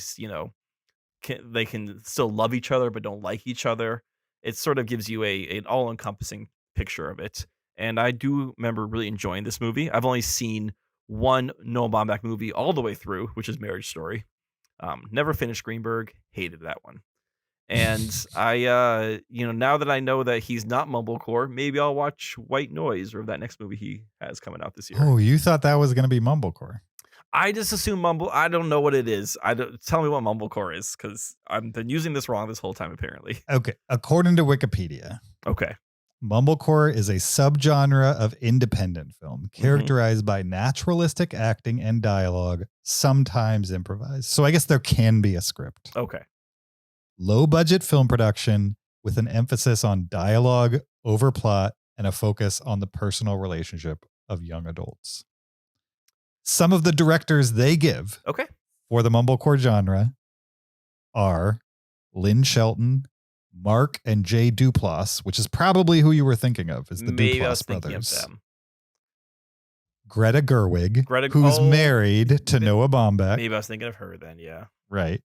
B: they can still love each other but don't like each other. It sort of gives you an all-encompassing picture of it. And I do remember really enjoying this movie. I've only seen one Noah Baumbach movie all the way through, which is Marriage Story. Never finished Greenberg, hated that one. And I, now that I know that he's not Mumblecore, maybe I'll watch White Noise, or that next movie he has coming out this year.
C: Oh, you thought that was going to be Mumblecore?
B: I just assume I don't know what it is. Tell me what Mumblecore is, because I've been using this wrong this whole time, apparently.
C: Okay. According to Wikipedia.
B: Okay.
C: Mumblecore is a subgenre of independent film characterized by naturalistic acting and dialogue, sometimes improvised. So I guess there can be a script.
B: Okay.
C: low-budget film production with an emphasis on dialogue over plot and a focus on the personal relationship of young adults. Some of the directors they give for the mumblecore genre are Lynn Shelton, Mark and Jay Duplass, which is probably who you were thinking of, is the Duplass brothers. Greta Gerwig, who's married to Noah Baumbach.
B: Maybe I was thinking of her then, yeah.
C: Right.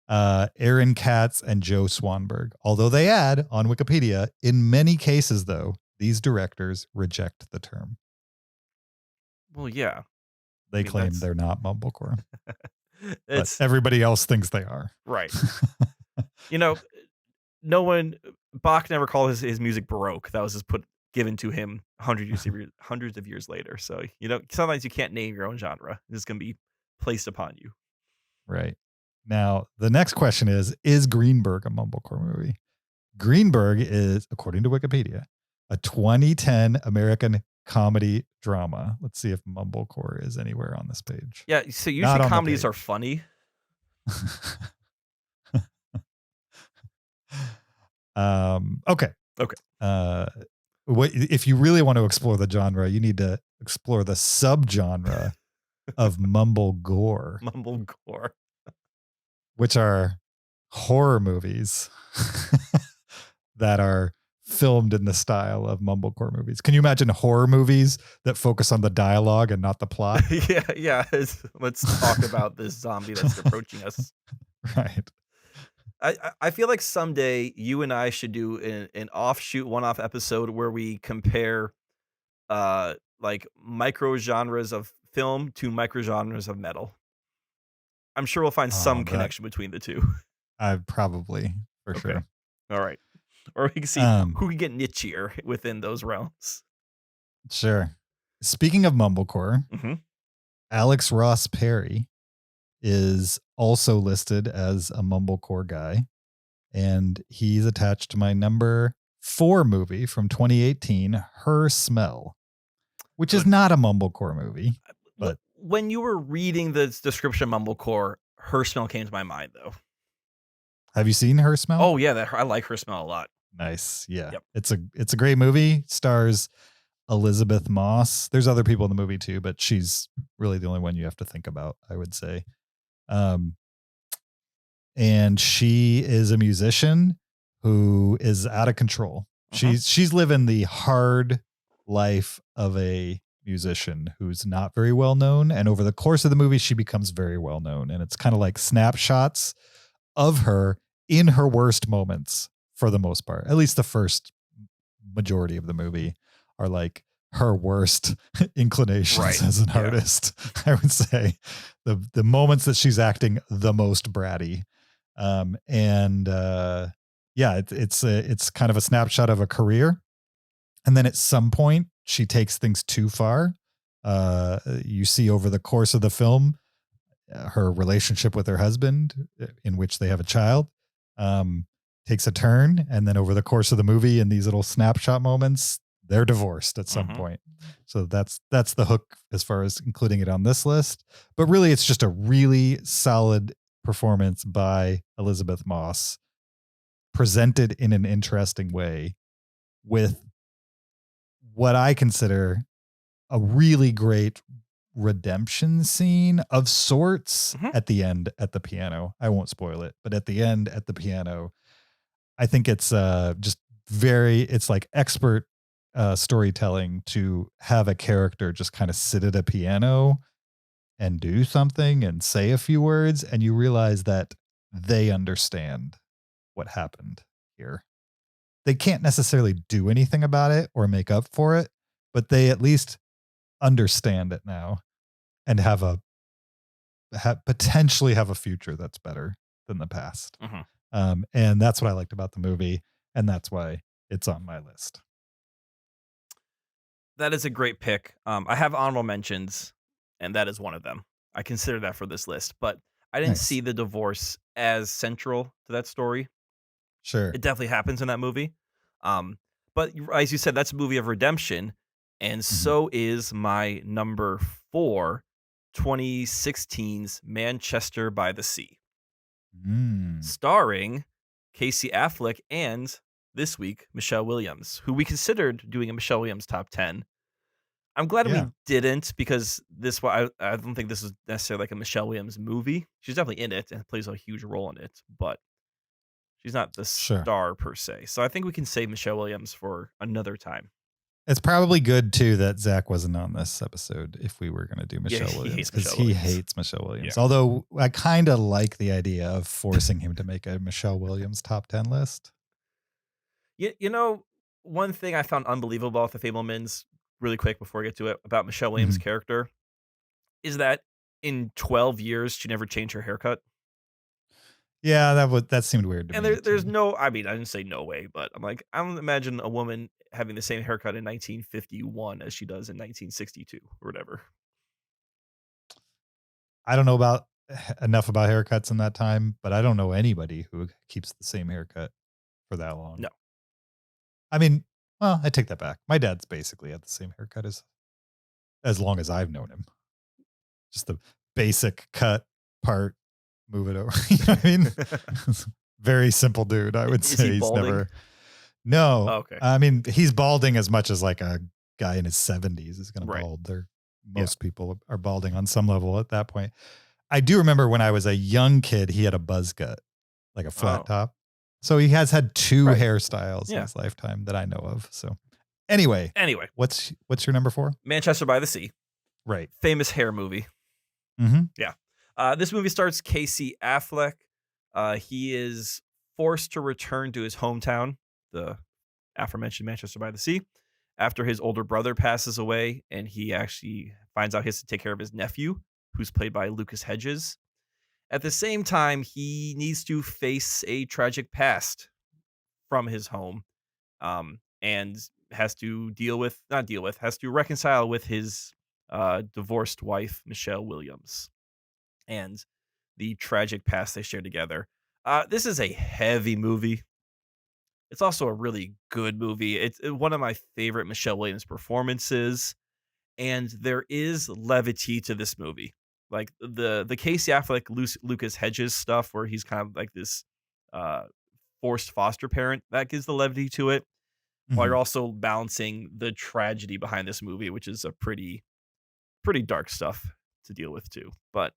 C: Aaron Katz and Joe Swanberg. Although they add on Wikipedia, in many cases, though, these directors reject the term.
B: Well, yeah.
C: They claim they're not mumblecore. But everybody else thinks they are.
B: Right. Bach never called his music Baroque. That was just given to him hundreds of years later. So, sometimes you can't name your own genre. It's going to be placed upon you.
C: Right. Now, the next question is Greenberg a mumblecore movie? Greenberg is, according to Wikipedia, a 2010 American comedy drama. Let's see if mumblecore is anywhere on this page.
B: Yeah, so usually comedies are funny.
C: Okay. If you really want to explore the genre, you need to explore the subgenre of mumblegore.
B: Mumblegore.
C: Which are horror movies that are filmed in the style of mumblecore movies. Can you imagine horror movies that focus on the dialogue and not the plot?
B: Yeah. Let's talk about this zombie that's approaching us.
C: Right.
B: I feel like someday you and I should do an offshoot one-off episode where we compare like micro genres of film to micro genres of metal. I'm sure we'll find some connection between the two.
C: Probably, for sure.
B: All right. Or we can see who can get nichier within those realms.
C: Sure. Speaking of mumblecore, Alex Ross Perry is also listed as a mumblecore guy. And he's attached to my number 4 movie from 2018, Her Smell, which is not a mumblecore movie. But
B: when you were reading the description of mumblecore, Her Smell came to my mind, though.
C: Have you seen Her Smell?
B: Oh yeah, I like Her Smell a lot.
C: Nice, yeah.
B: Yep.
C: It's a great movie. Stars Elizabeth Moss. There's other people in the movie too, but she's really the only one you have to think about, I would say. And she is a musician who is out of control. She's living the hard life of a musician who's not very well known, and over the course of the movie she becomes very well known, and it's kind of like snapshots of her in her worst moments for the most part. At least the first majority of the movie are like her worst inclinations as an artist. I would say the moments that she's acting the most bratty. It's kind of a snapshot of a career. And then at some point she takes things too far. You see over the course of the film, her relationship with her husband, in which they have a child, takes a turn. And then over the course of the movie, in these little snapshot moments, they're divorced at some point. So that's the hook as far as including it on this list. But really, it's just a really solid performance by Elizabeth Moss, presented in an interesting way, with what I consider a really great redemption scene of sorts at the end at the piano. I won't spoil it, but at the end at the piano, I think it's just it's like expert storytelling to have a character just kind of sit at a piano and do something and say a few words, and you realize that they understand what happened here. They can't necessarily do anything about it or make up for it, but they at least understand it now and potentially have a future that's better than the past. And that's what I liked about the movie, and that's why it's on my list.
B: That is a great pick. I have honorable mentions, and that is one of them. I consider that for this list, but I didn't see the divorce as central to that story.
C: Sure.
B: It definitely happens in that movie. But as you said, that's a movie of redemption. And so is my number 4, 2016's Manchester by the Sea. Starring Casey Affleck, and this week, Michelle Williams, who we considered doing a Michelle Williams top 10. I'm glad we didn't, because I don't think this is necessarily like a Michelle Williams movie. She's definitely in it and plays a huge role in it, but she's not the star per se. So I think we can save Michelle Williams for another time.
C: It's probably good too that Zach wasn't on this episode if we were going to do Michelle Williams, because he hates Michelle Williams. Yeah. Although I kind of like the idea of forcing him to make a Michelle Williams top 10 list.
B: You know, one thing I found unbelievable about the Fabelmans, really quick before I get to it, about Michelle Williams' character, is that in 12 years she never changed her haircut.
C: Yeah, that seemed weird to me.
B: And there's no, I mean, I didn't say no way, but I'm like, I don't imagine a woman having the same haircut in 1951 as she does in 1962 or whatever.
C: I don't know enough about haircuts in that time, but I don't know anybody who keeps the same haircut for that long.
B: No.
C: I mean, well, I take that back. My dad's basically had the same haircut as long as I've known him. Just the basic cut part, move it over. You know what I mean? Very simple dude, I would say. He's never. No.
B: Oh, okay.
C: I mean, he's balding as much as like a guy in his 70s is going to bald. Most people are balding on some level at that point. I do remember when I was a young kid, he had a buzz cut, like a flat top. So he has had two hairstyles in his lifetime that I know of. So anyway, what's your number 4?
B: Manchester by the Sea.
C: Right.
B: Famous hair movie.
C: Mm-hmm.
B: Yeah. This movie stars Casey Affleck. He is forced to return to his hometown, the aforementioned Manchester by the Sea, after his older brother passes away, and he actually finds out he has to take care of his nephew, who's played by Lucas Hedges. At the same time, he needs to face a tragic past from his home, and has to has to reconcile with his divorced wife, Michelle Williams, and the tragic past they share together. This is a heavy movie. It's also a really good movie. It's one of my favorite Michelle Williams performances, and there is levity to this movie. Like the Casey Affleck, Lucas Hedges stuff, where he's kind of like this forced foster parent, that gives the levity to it, while you're also balancing the tragedy behind this movie, which is a pretty dark stuff to deal with too. But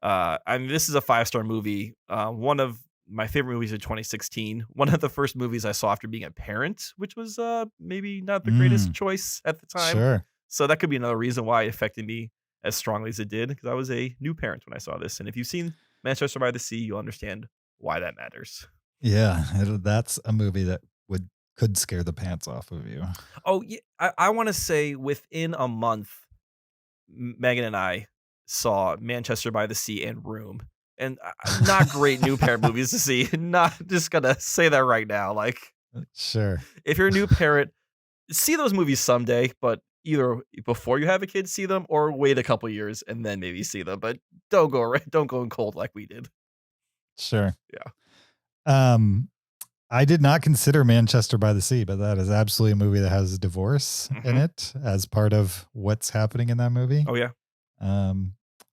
B: I mean, this is a 5-star movie. One of my favorite movies of 2016. One of the first movies I saw after being a parent, which was maybe not the greatest choice at the time.
C: Sure.
B: So that could be another reason why it affected me as strongly as it did, because I was a new parent when I saw this. And if you've seen Manchester by the Sea, you'll understand why that matters.
C: Yeah, that's a movie that could scare the pants off of you.
B: Oh, yeah. I want to say within a month, Megan and I saw Manchester by the Sea and Room. And not great new parent movies to see. Not just gonna say that right now. Like,
C: sure,
B: if you're a new parent, see those movies someday, but either before you have a kid, see them, or wait a couple years and then maybe see them. But don't go in cold like we did.
C: Sure.
B: Yeah.
C: I did not consider Manchester by the Sea, but that is absolutely a movie that has divorce in it as part of what's happening in that movie.
B: Oh yeah.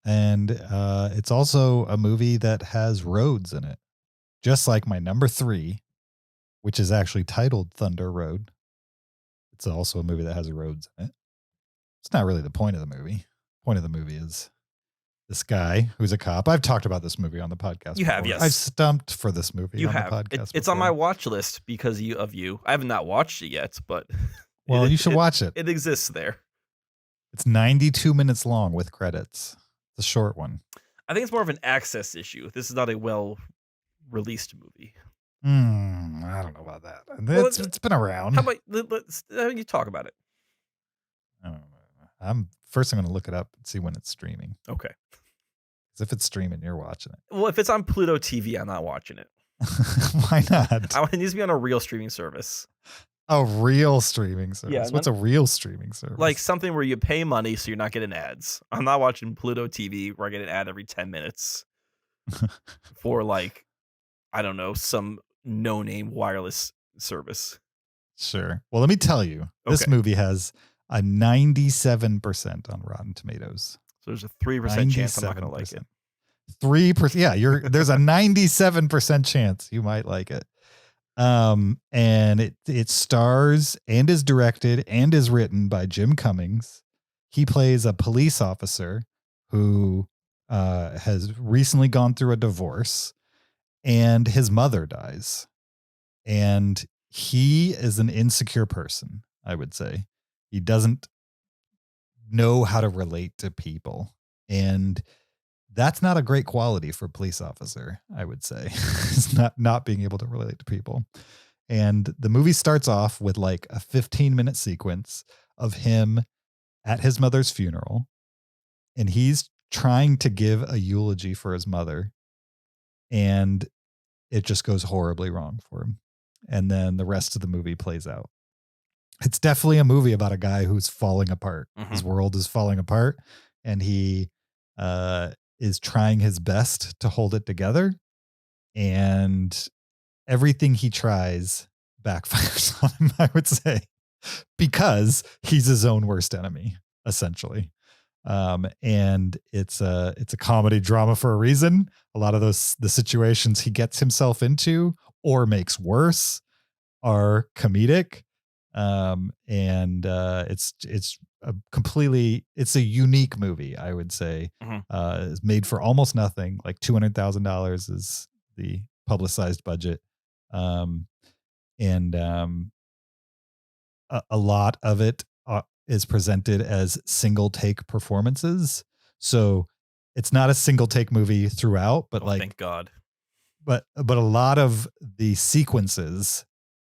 C: And it's also a movie that has roads in it, just like my number 3, which is actually titled Thunder Road. It's also a movie that has roads in it. It's not really the point of the movie. The point of the movie is this guy who's a cop. I've talked about this movie on the podcast.
B: You have, yes.
C: I've stumped for this movie on the podcast.
B: It's on my watch list because of you. I have not watched it yet, but
C: well, you should watch it.
B: It exists there.
C: It's 92 minutes long with credits. It's a short one.
B: I think it's more of an access issue. This is not a well-released movie.
C: I don't know about that. It's been around.
B: How about you talk about it?
C: I don't know. I'm going to look it up and see when it's streaming.
B: Okay.
C: Because if it's streaming, you're watching it.
B: Well, if it's on Pluto TV, I'm not watching it.
C: Why not?
B: It needs to be on a real streaming service.
C: A real streaming service?
B: Yeah,
C: what's a real streaming service?
B: Like something where you pay money so you're not getting ads. I'm not watching Pluto TV where I get an ad every 10 minutes for like, I don't know, some no-name wireless service.
C: Sure. Well, let me tell you, this movie has a 97% on Rotten Tomatoes.
B: So there's a 3% chance I'm not going to like it.
C: 3%. Yeah, there's a 97% chance you might like it. And it stars and is directed and is written by Jim Cummings. He plays a police officer who has recently gone through a divorce, and his mother dies. And he is an insecure person, I would say. He doesn't know how to relate to people. And that's not a great quality for a police officer, I would say. It's not being able to relate to people. And the movie starts off with like a 15-minute sequence of him at his mother's funeral. And he's trying to give a eulogy for his mother. And it just goes horribly wrong for him. And then the rest of the movie plays out. It's definitely a movie about a guy who's falling apart. Mm-hmm. His world is falling apart, and he is trying his best to hold it together. And everything he tries backfires on him, I would say, because he's his own worst enemy, essentially. And it's a comedy drama for a reason. A lot of the situations he gets himself into or makes worse are comedic. It's a unique movie, I would say. Mm-hmm. It's made for almost nothing. Like $200,000 is the publicized budget. A lot of it is presented as single take performances. So it's not a single take movie throughout, but
B: thank God.
C: But a lot of the sequences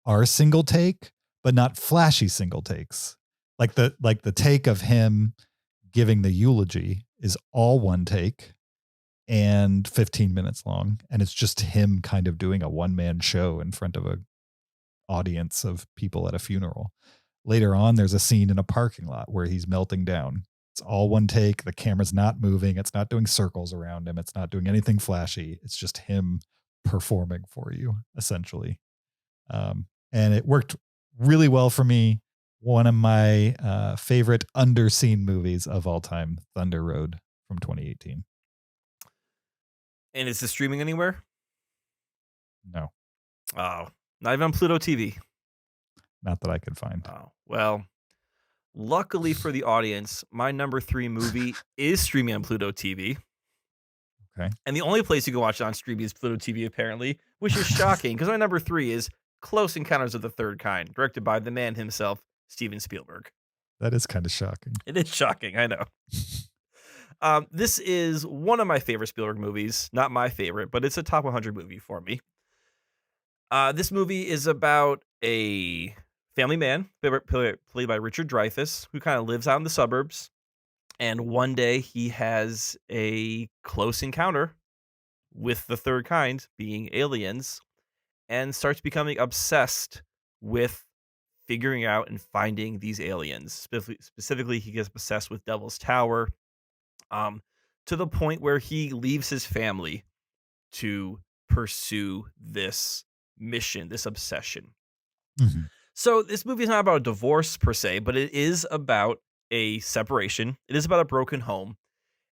C: are single take, but not flashy single takes. Like the take of him giving the eulogy is all one take and 15 minutes long. And it's just him kind of doing a one-man show in front of an audience of people at a funeral. Later on, there's a scene in a parking lot where he's melting down. It's all one take. The camera's not moving. It's not doing circles around him. It's not doing anything flashy. It's just him performing for you, essentially. And it worked really well for me. One of my favorite underseen movies of all time, Thunder Road from 2018.
B: And is this streaming anywhere?
C: No.
B: Oh, not even on Pluto TV.
C: Not that I could find.
B: Oh, well, luckily for the audience, my number 3 movie is streaming on Pluto TV.
C: Okay.
B: And the only place you can watch it on streaming is Pluto TV, apparently, which is shocking because my number 3 is Close Encounters of the Third Kind, directed by the man himself, Steven Spielberg.
C: That is kind of shocking.
B: It is shocking, I know. This is one of my favorite Spielberg movies. Not my favorite, but it's a top 100 movie for me. This movie is about a family man, played by Richard Dreyfuss, who kind of lives out in the suburbs. And one day he has a close encounter with the third kind, being aliens, and starts becoming obsessed with figuring out and finding these aliens. Specifically, he gets obsessed with Devil's Tower, to the point where he leaves his family to pursue this mission, this obsession. Mm-hmm. So this movie is not about a divorce per se, but it is about a separation. It is about a broken home.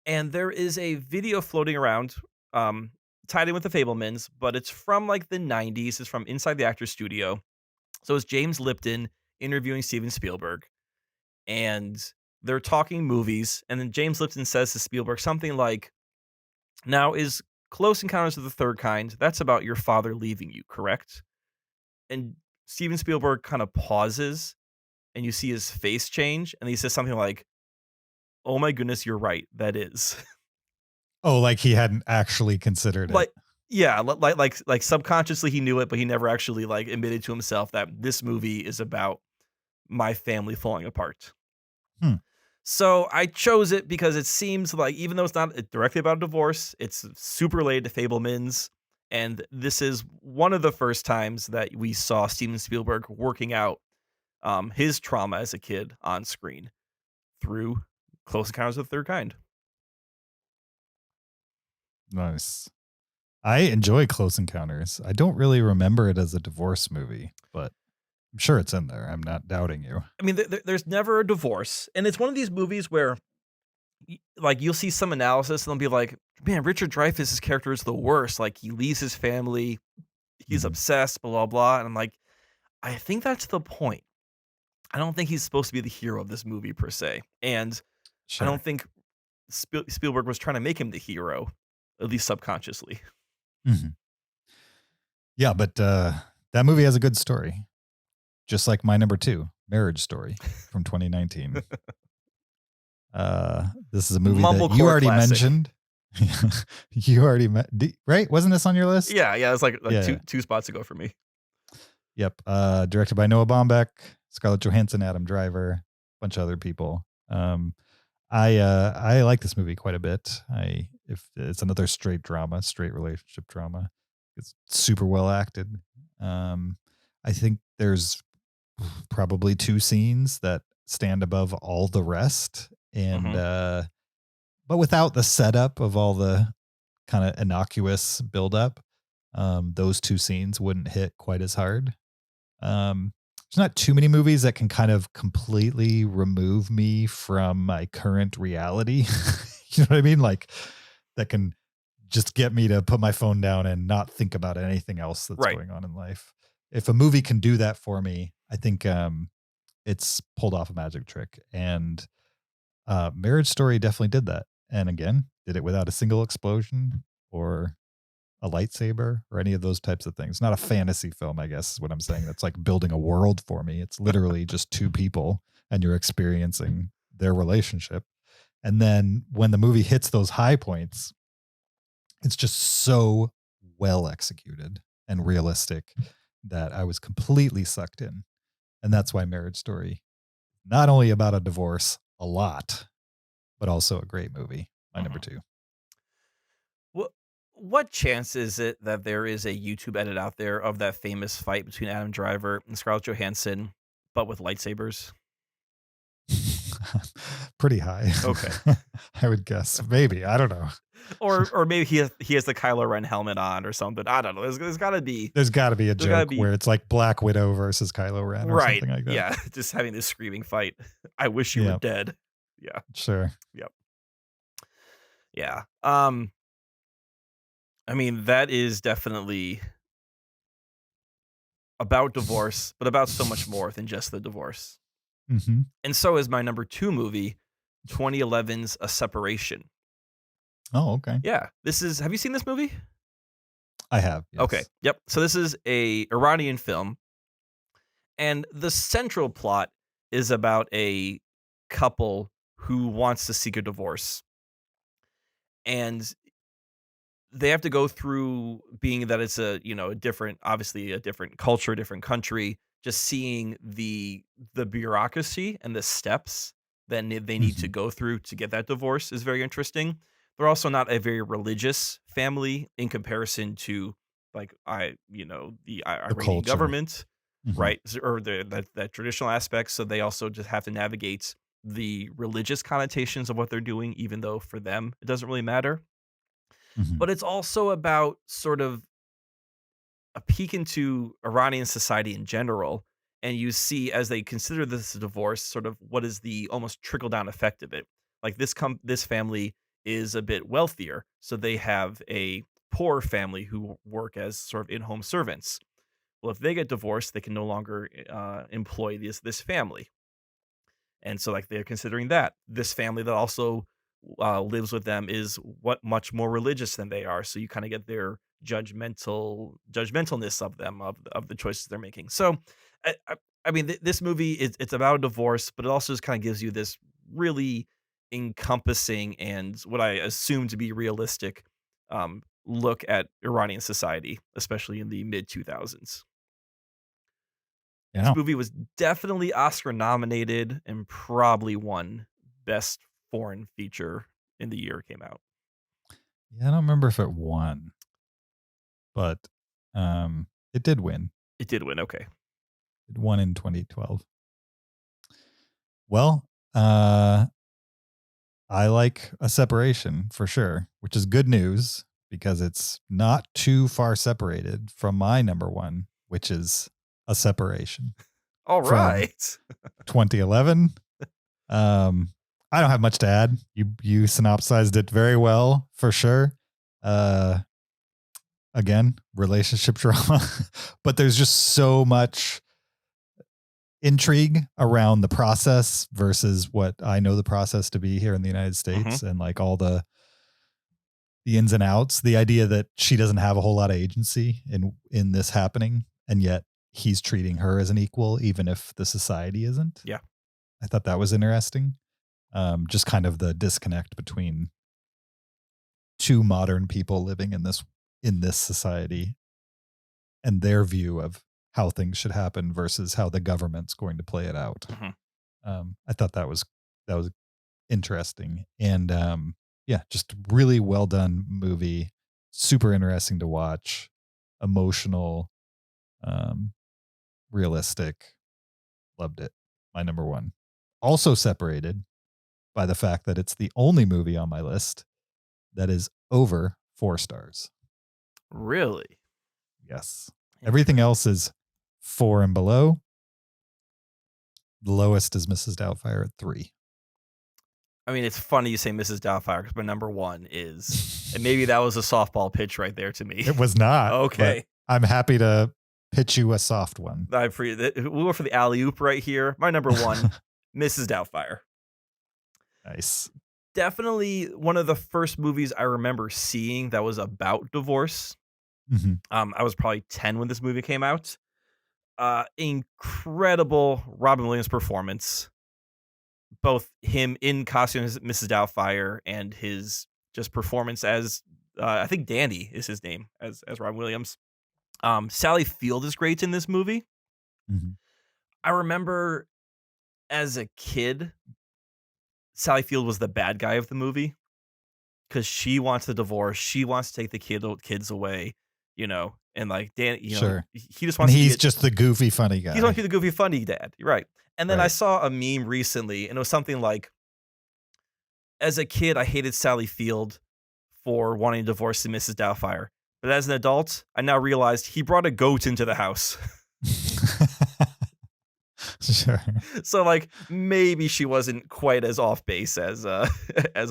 B: And there is a video floating around, tied in with the Fabelmans, but it's from like the 90s. It's from inside the actor's studio. So it's James Lipton interviewing Steven Spielberg. And they're talking movies. And then James Lipton says to Spielberg something like, "Now, is Close Encounters of the Third Kind, that's about your father leaving you, correct?" And Steven Spielberg kind of pauses, and you see his face change, and he says something like, "Oh my goodness, you're right, that is."
C: Oh, like he hadn't actually considered it.
B: Yeah, like subconsciously he knew it, but he never actually like admitted to himself that this movie is about my family falling apart. So I chose it because it seems like, even though it's not directly about a divorce, it's super related to Fabelmans. And this is one of the first times that we saw Steven Spielberg working out his trauma as a kid on screen through Close Encounters of the Third Kind.
C: Nice. I enjoy Close Encounters. I don't really remember it as a divorce movie, but I'm sure it's in there. I'm not doubting you.
B: I mean, there's never a divorce. And it's one of these movies where like you'll see some analysis and they'll be like, man, Richard Dreyfuss's character is the worst. Like he leaves his family, he's obsessed, blah, blah, blah. And I'm like, I think that's the point. I don't think he's supposed to be the hero of this movie per se. And I don't think Spielberg was trying to make him the hero, at least subconsciously.
C: Yeah, but that movie has a good story. Just like my number 2, Marriage Story from 2019. This is a movie that you already mentioned. You already right? Wasn't this on your list?
B: Yeah, it's like two spots ago for me.
C: Yep. Directed by Noah Baumbach, Scarlett Johansson, Adam Driver, a bunch of other people. I like this movie quite a bit. If it's another straight relationship drama. It's super well acted. I think there's probably 2 scenes that stand above all the rest, and but without the setup of all the kind of innocuous buildup, those 2 scenes wouldn't hit quite as hard. There's not too many movies that can kind of completely remove me from my current reality. You know what I mean? Like that can just get me to put my phone down and not think about anything else that's going on in life. If a movie can do that for me, I think it's pulled off a magic trick. And Marriage Story definitely did that. And again, did it without a single explosion or a lightsaber or any of those types of things. Not a fantasy film, I guess is what I'm saying. That's like building a world for me. It's literally just 2 people and you're experiencing their relationship. And then when the movie hits those high points, it's just so well executed and realistic that I was completely sucked in. And that's why Marriage Story, not only about a divorce a lot, but also a great movie. My number 2.
B: What chance is it that there is a YouTube edit out there of that famous fight between Adam Driver and Scarlett Johansson, but with lightsabers?
C: Pretty high.
B: Okay.
C: I would guess. Maybe. I don't know.
B: Or maybe he has the Kylo Ren helmet on or something. I don't know. There's got to be
C: a joke where it's like Black Widow versus Kylo Ren or something like that.
B: Yeah, just having this screaming fight. I wish you were dead. Yeah.
C: Sure.
B: Yep. Yeah. I mean, that is definitely about divorce, but about so much more than just the divorce. And so is my number 2 movie, 2011's A Separation.
C: Oh, okay.
B: Yeah. Have you seen this movie?
C: I have. Yes.
B: Okay. Yep. So this is a Iranian film. And the central plot is about a couple who wants to seek a divorce. And they have to go through, being that it's a different culture, a different country, just seeing the bureaucracy and the steps that they need to go through to get that divorce is very interesting. They're also not a very religious family in comparison to the Iranian government, right? Or that traditional aspect. So they also just have to navigate the religious connotations of what they're doing, even though for them it doesn't really matter. But it's also about sort of a peek into Iranian society in general. And you see, as they consider this a divorce, sort of what is the almost trickle-down effect of it. Like this family is a bit wealthier, so they have a poor family who work as sort of in-home servants. Well, if they get divorced, they can no longer employ this family. And so like they're considering that. This family that also lives with them is much more religious than they are. So you kind of get their judgmentalness of them, of the choices they're making. So I mean, this movie it's about a divorce, but it also just kind of gives you this really encompassing and what I assume to be realistic look at Iranian society, especially in the mid 2000s.
C: Yeah.
B: This movie was definitely Oscar nominated and probably won Best Foreign Feature in the year it came out.
C: Yeah, I don't remember if it won, but it did win.
B: It did win. Okay.
C: It won in 2012. Well, I like A Separation for sure, which is good news because it's not too far separated from my number 1, which is A Separation.
B: All right.
C: 2011. I don't have much to add. You synopsized it very well, for sure. Again, relationship drama, but there's just so much intrigue around the process versus what I know the process to be here in the United States, and like all the ins and outs. The idea that she doesn't have a whole lot of agency in this happening, and yet he's treating her as an equal, even if the society isn't.
B: Yeah,
C: I thought that was interesting. Just kind of the disconnect between two modern people living in this society and their view of how things should happen versus how the government's going to play it out. I thought that was interesting. And yeah, just really well done movie. Super interesting to watch. Emotional, realistic. Loved it. My number one. Also separated by the fact that it's the only movie on my list that is over 4 stars.
B: Really?
C: Yes. Everything else is 4 and below. The lowest is Mrs. Doubtfire at 3.
B: I mean, it's funny you say Mrs. Doubtfire because my number one is, and maybe that was a softball pitch right there to me.
C: It was not.
B: Okay.
C: I'm happy to pitch you a soft one.
B: We'll go for the alley-oop right here. My number one, Mrs. Doubtfire.
C: Nice.
B: Definitely one of the first movies I remember seeing that was about divorce. I was probably 10 when this movie came out. Incredible Robin Williams performance. Both him in costume as Mrs. Doubtfire and his just performance as I think Danny is his name as Robin Williams. Sally Field is great in this movie. I remember as a kid, Sally Field was the bad guy of the movie because she wants the divorce. She wants to take the kids away, and like Dan,
C: sure.
B: He just wants
C: he's just the goofy, funny guy.
B: He wants to be the goofy, funny dad. You're right. And then I saw a meme recently, and it was something like, as a kid, I hated Sally Field for wanting to divorce Mrs. Doubtfire. But as an adult, I now realized he brought a goat into the house.
C: Sure.
B: So like maybe she wasn't quite as off base as I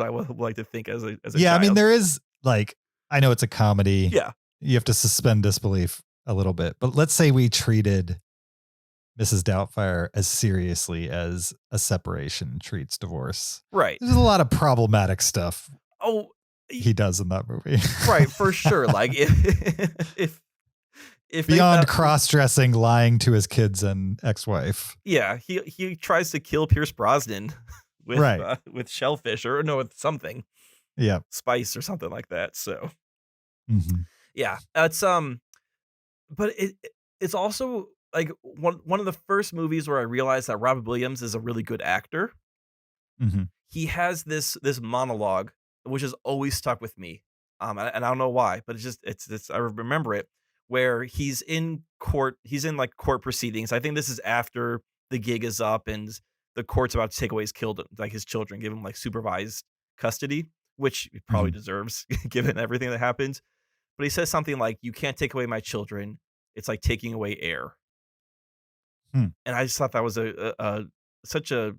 B: would like to think as a
C: yeah,
B: child.
C: I mean, there is like, I know it's a comedy.
B: Yeah.
C: You have to suspend disbelief a little bit. But let's say we treated Mrs. Doubtfire as seriously as a separation treats divorce.
B: Right.
C: There's a lot of problematic stuff.
B: Oh,
C: he does in that movie.
B: Right, for sure. Like if
C: beyond cross-dressing, lying to his kids and ex-wife.
B: Yeah, he tries to kill Pierce Brosnan with shellfish or no, with something.
C: Yeah,
B: spice or something like that. So yeah, it's but it's also like one of the first movies where I realized that Robin Williams is a really good actor. He has this monologue which has always stuck with me, and I don't know why, but it's I remember it, where he's in court proceedings. I think this is after the gig is up and the court's about to take away his children, give him like supervised custody, which he probably deserves given everything that happened. But he says something like, "You can't take away my children. It's like taking away air." And I just thought that was such a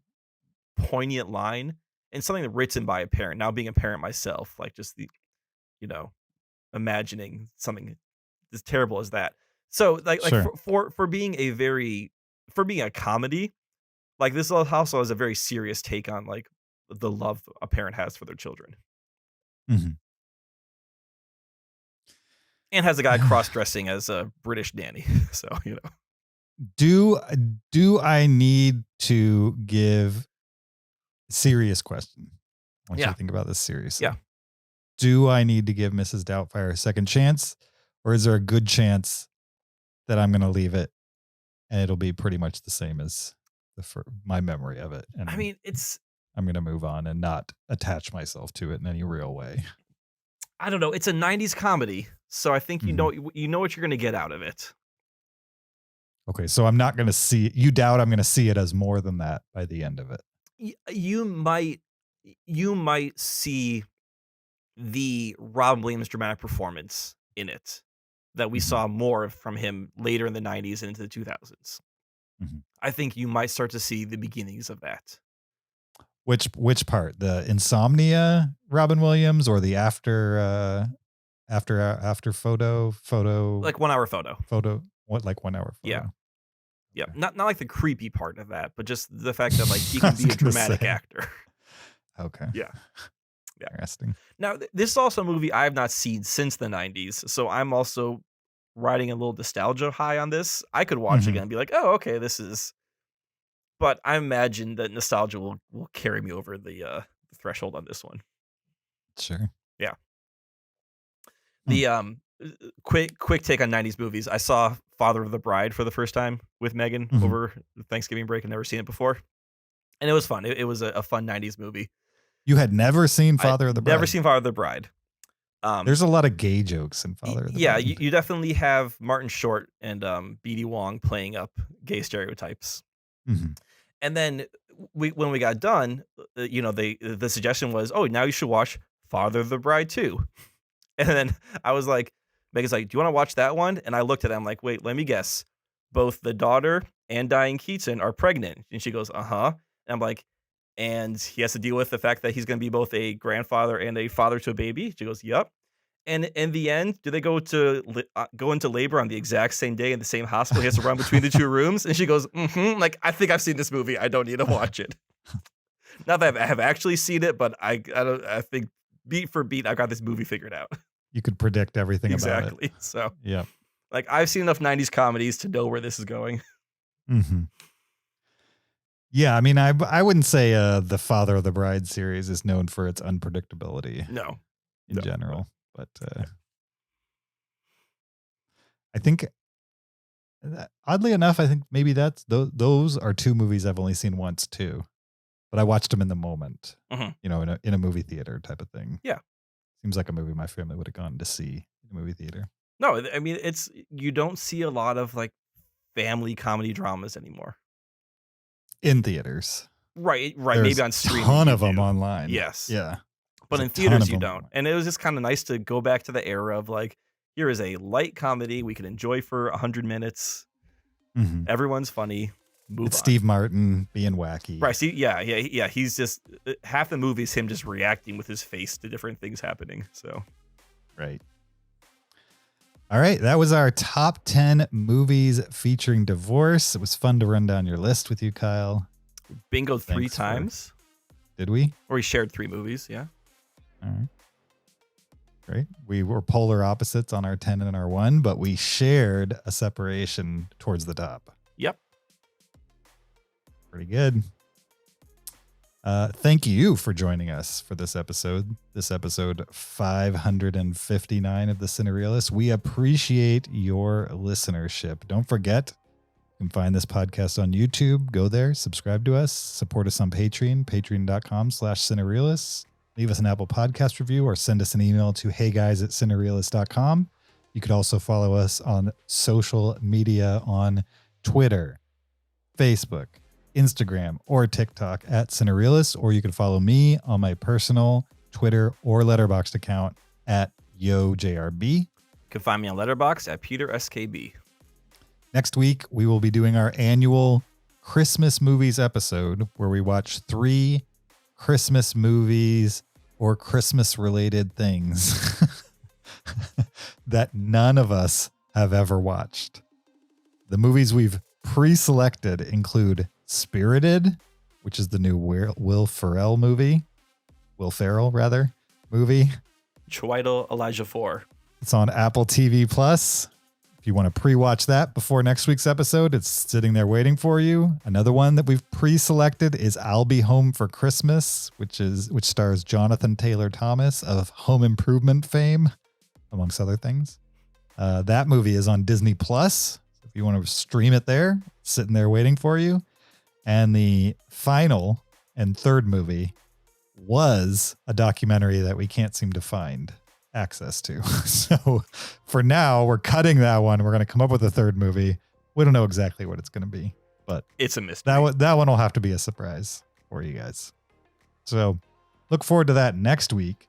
B: poignant line and something written by a parent. Now being a parent myself, like just the, imagining something as terrible as that. So like for being a comedy, like this also has a very serious take on like the love a parent has for their children. And has a guy cross-dressing as a British nanny. So,
C: Do I need to give serious question? I want you to think about this seriously.
B: Yeah.
C: Do I need to give Mrs. Doubtfire a second chance, or is there a good chance that I'm going to leave it and it'll be pretty much the same as my memory of it? And
B: I mean,
C: I'm going to move on and not attach myself to it in any real way.
B: I don't know. It's a 90s comedy, so I think you know what you're going to get out of it.
C: Okay, so I'm not going to see it. You doubt I'm going to see it as more than that by the end of it.
B: You might see the Robin Williams dramatic performance in it that we saw more from him later in the 90s and into the 2000s. I think you might start to see the beginnings of that.
C: Which part? The Insomnia Robin Williams or the after photo?
B: Like 1 hour photo.
C: Like 1 hour photo?
B: Yeah. Yeah. Not like the creepy part of that, but just the fact that like he can be a dramatic actor.
C: Okay.
B: Yeah.
C: Interesting.
B: Now, this is also a movie I have not seen since the 90s, so I'm also riding a little nostalgia high on this. I could watch it again and be like, oh, okay, this is... But I imagine that nostalgia will carry me over the threshold on this one.
C: Sure.
B: Yeah. The quick take on 90s movies. I saw Father of the Bride for the first time with Megan over the Thanksgiving break. I'd never seen it before. And it was fun. It was a fun 90s movie.
C: You had never seen Father of the Bride?
B: Never seen Father of the Bride.
C: There's a lot of gay jokes in Father of the
B: Bride.
C: Yeah,
B: you definitely have Martin Short and B.D. Wong playing up gay stereotypes. And then when we got done, the suggestion was, oh, now you should watch Father of the Bride too. And then I was like, Megan's like, do you want to watch that one? And I looked at it, I'm like, wait, let me guess. Both the daughter and Diane Keaton are pregnant. And she goes, uh-huh. And I'm like, and he has to deal with the fact that he's going to be both a grandfather and a father to a baby. She goes, yep. And in the end, do they go into labor on the exact same day in the same hospital? He has to run between the two rooms. And she goes, like, I think I've seen this movie. I don't need to watch it. Not that I have actually seen it, but I think beat for beat, I got this movie figured out.
C: You could predict everything about it.
B: Exactly. So,
C: yeah.
B: Like, I've seen enough 90s comedies to know where this is going.
C: Yeah, I mean, I wouldn't say the Father of the Bride series is known for its unpredictability.
B: No.
C: In general. But I think, oddly enough, I think maybe those are two movies I've only seen once too. But I watched them in the moment, in a movie theater type of thing.
B: Yeah.
C: Seems like a movie my family would have gone to see in a movie theater.
B: No, I mean, you don't see a lot of like family comedy dramas anymore.
C: In theaters.
B: Right.
C: There's
B: maybe on streaming.
C: A ton of them online.
B: Yes.
C: Yeah.
B: But in theaters, you don't. And it was just kind of nice to go back to the era of like, here is a light comedy we can enjoy for 100 minutes. Everyone's funny.
C: It's Steve Martin being wacky.
B: Right. See, yeah. He's just half the movie is him just reacting with his face to different things happening. So,
C: right. All right. That was our top 10 movies featuring divorce. It was fun to run down your list with you, Kyle.
B: Bingo 3 times.
C: Did we?
B: Or we shared 3 movies. Yeah.
C: All right. Great. We were polar opposites on our 10 and our 1, but we shared a separation towards the top.
B: Yep.
C: Pretty good. Thank you for joining us for this episode. This episode 559 of the Cinereelists. We appreciate your listenership. Don't forget, you can find this podcast on YouTube. Go there, subscribe to us, support us on Patreon, patreon.com/Cinereelists. Leave us an Apple Podcast review or send us an email to heyguys@cinereelists.com. You could also follow us on social media on Twitter, Facebook, Instagram, or TikTok @Cinereelists, or you can follow me on my personal Twitter or Letterboxd account @YoJRB.
B: You can find me on Letterboxd @PeterSKB.
C: Next week, we will be doing our annual Christmas movies episode where we watch 3 Christmas movies or Christmas related things that none of us have ever watched. The movies we've pre-selected include Spirited, which is the new Will Ferrell movie. Will Ferrell, rather, movie.
B: Chiwetel Ejiofor.
C: It's on Apple TV Plus. If you want to pre-watch that before next week's episode, it's sitting there waiting for you. Another one that we've pre-selected is I'll Be Home for Christmas, which stars Jonathan Taylor Thomas of Home Improvement fame, amongst other things. That movie is on Disney Plus. If you want to stream it there, it's sitting there waiting for you. And the final and third movie was a documentary that we can't seem to find access to. So for now, we're cutting that one. We're going to come up with a third movie. We don't know exactly what it's going to be, but
B: it's a mystery.
C: That one will have to be a surprise for you guys. So look forward to that next week.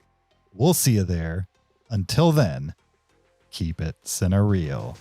C: We'll see you there. Until then, keep it Cinereal.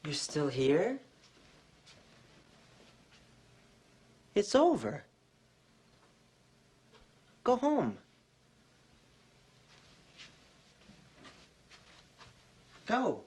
G: You're still here? It's over. Go home. Go.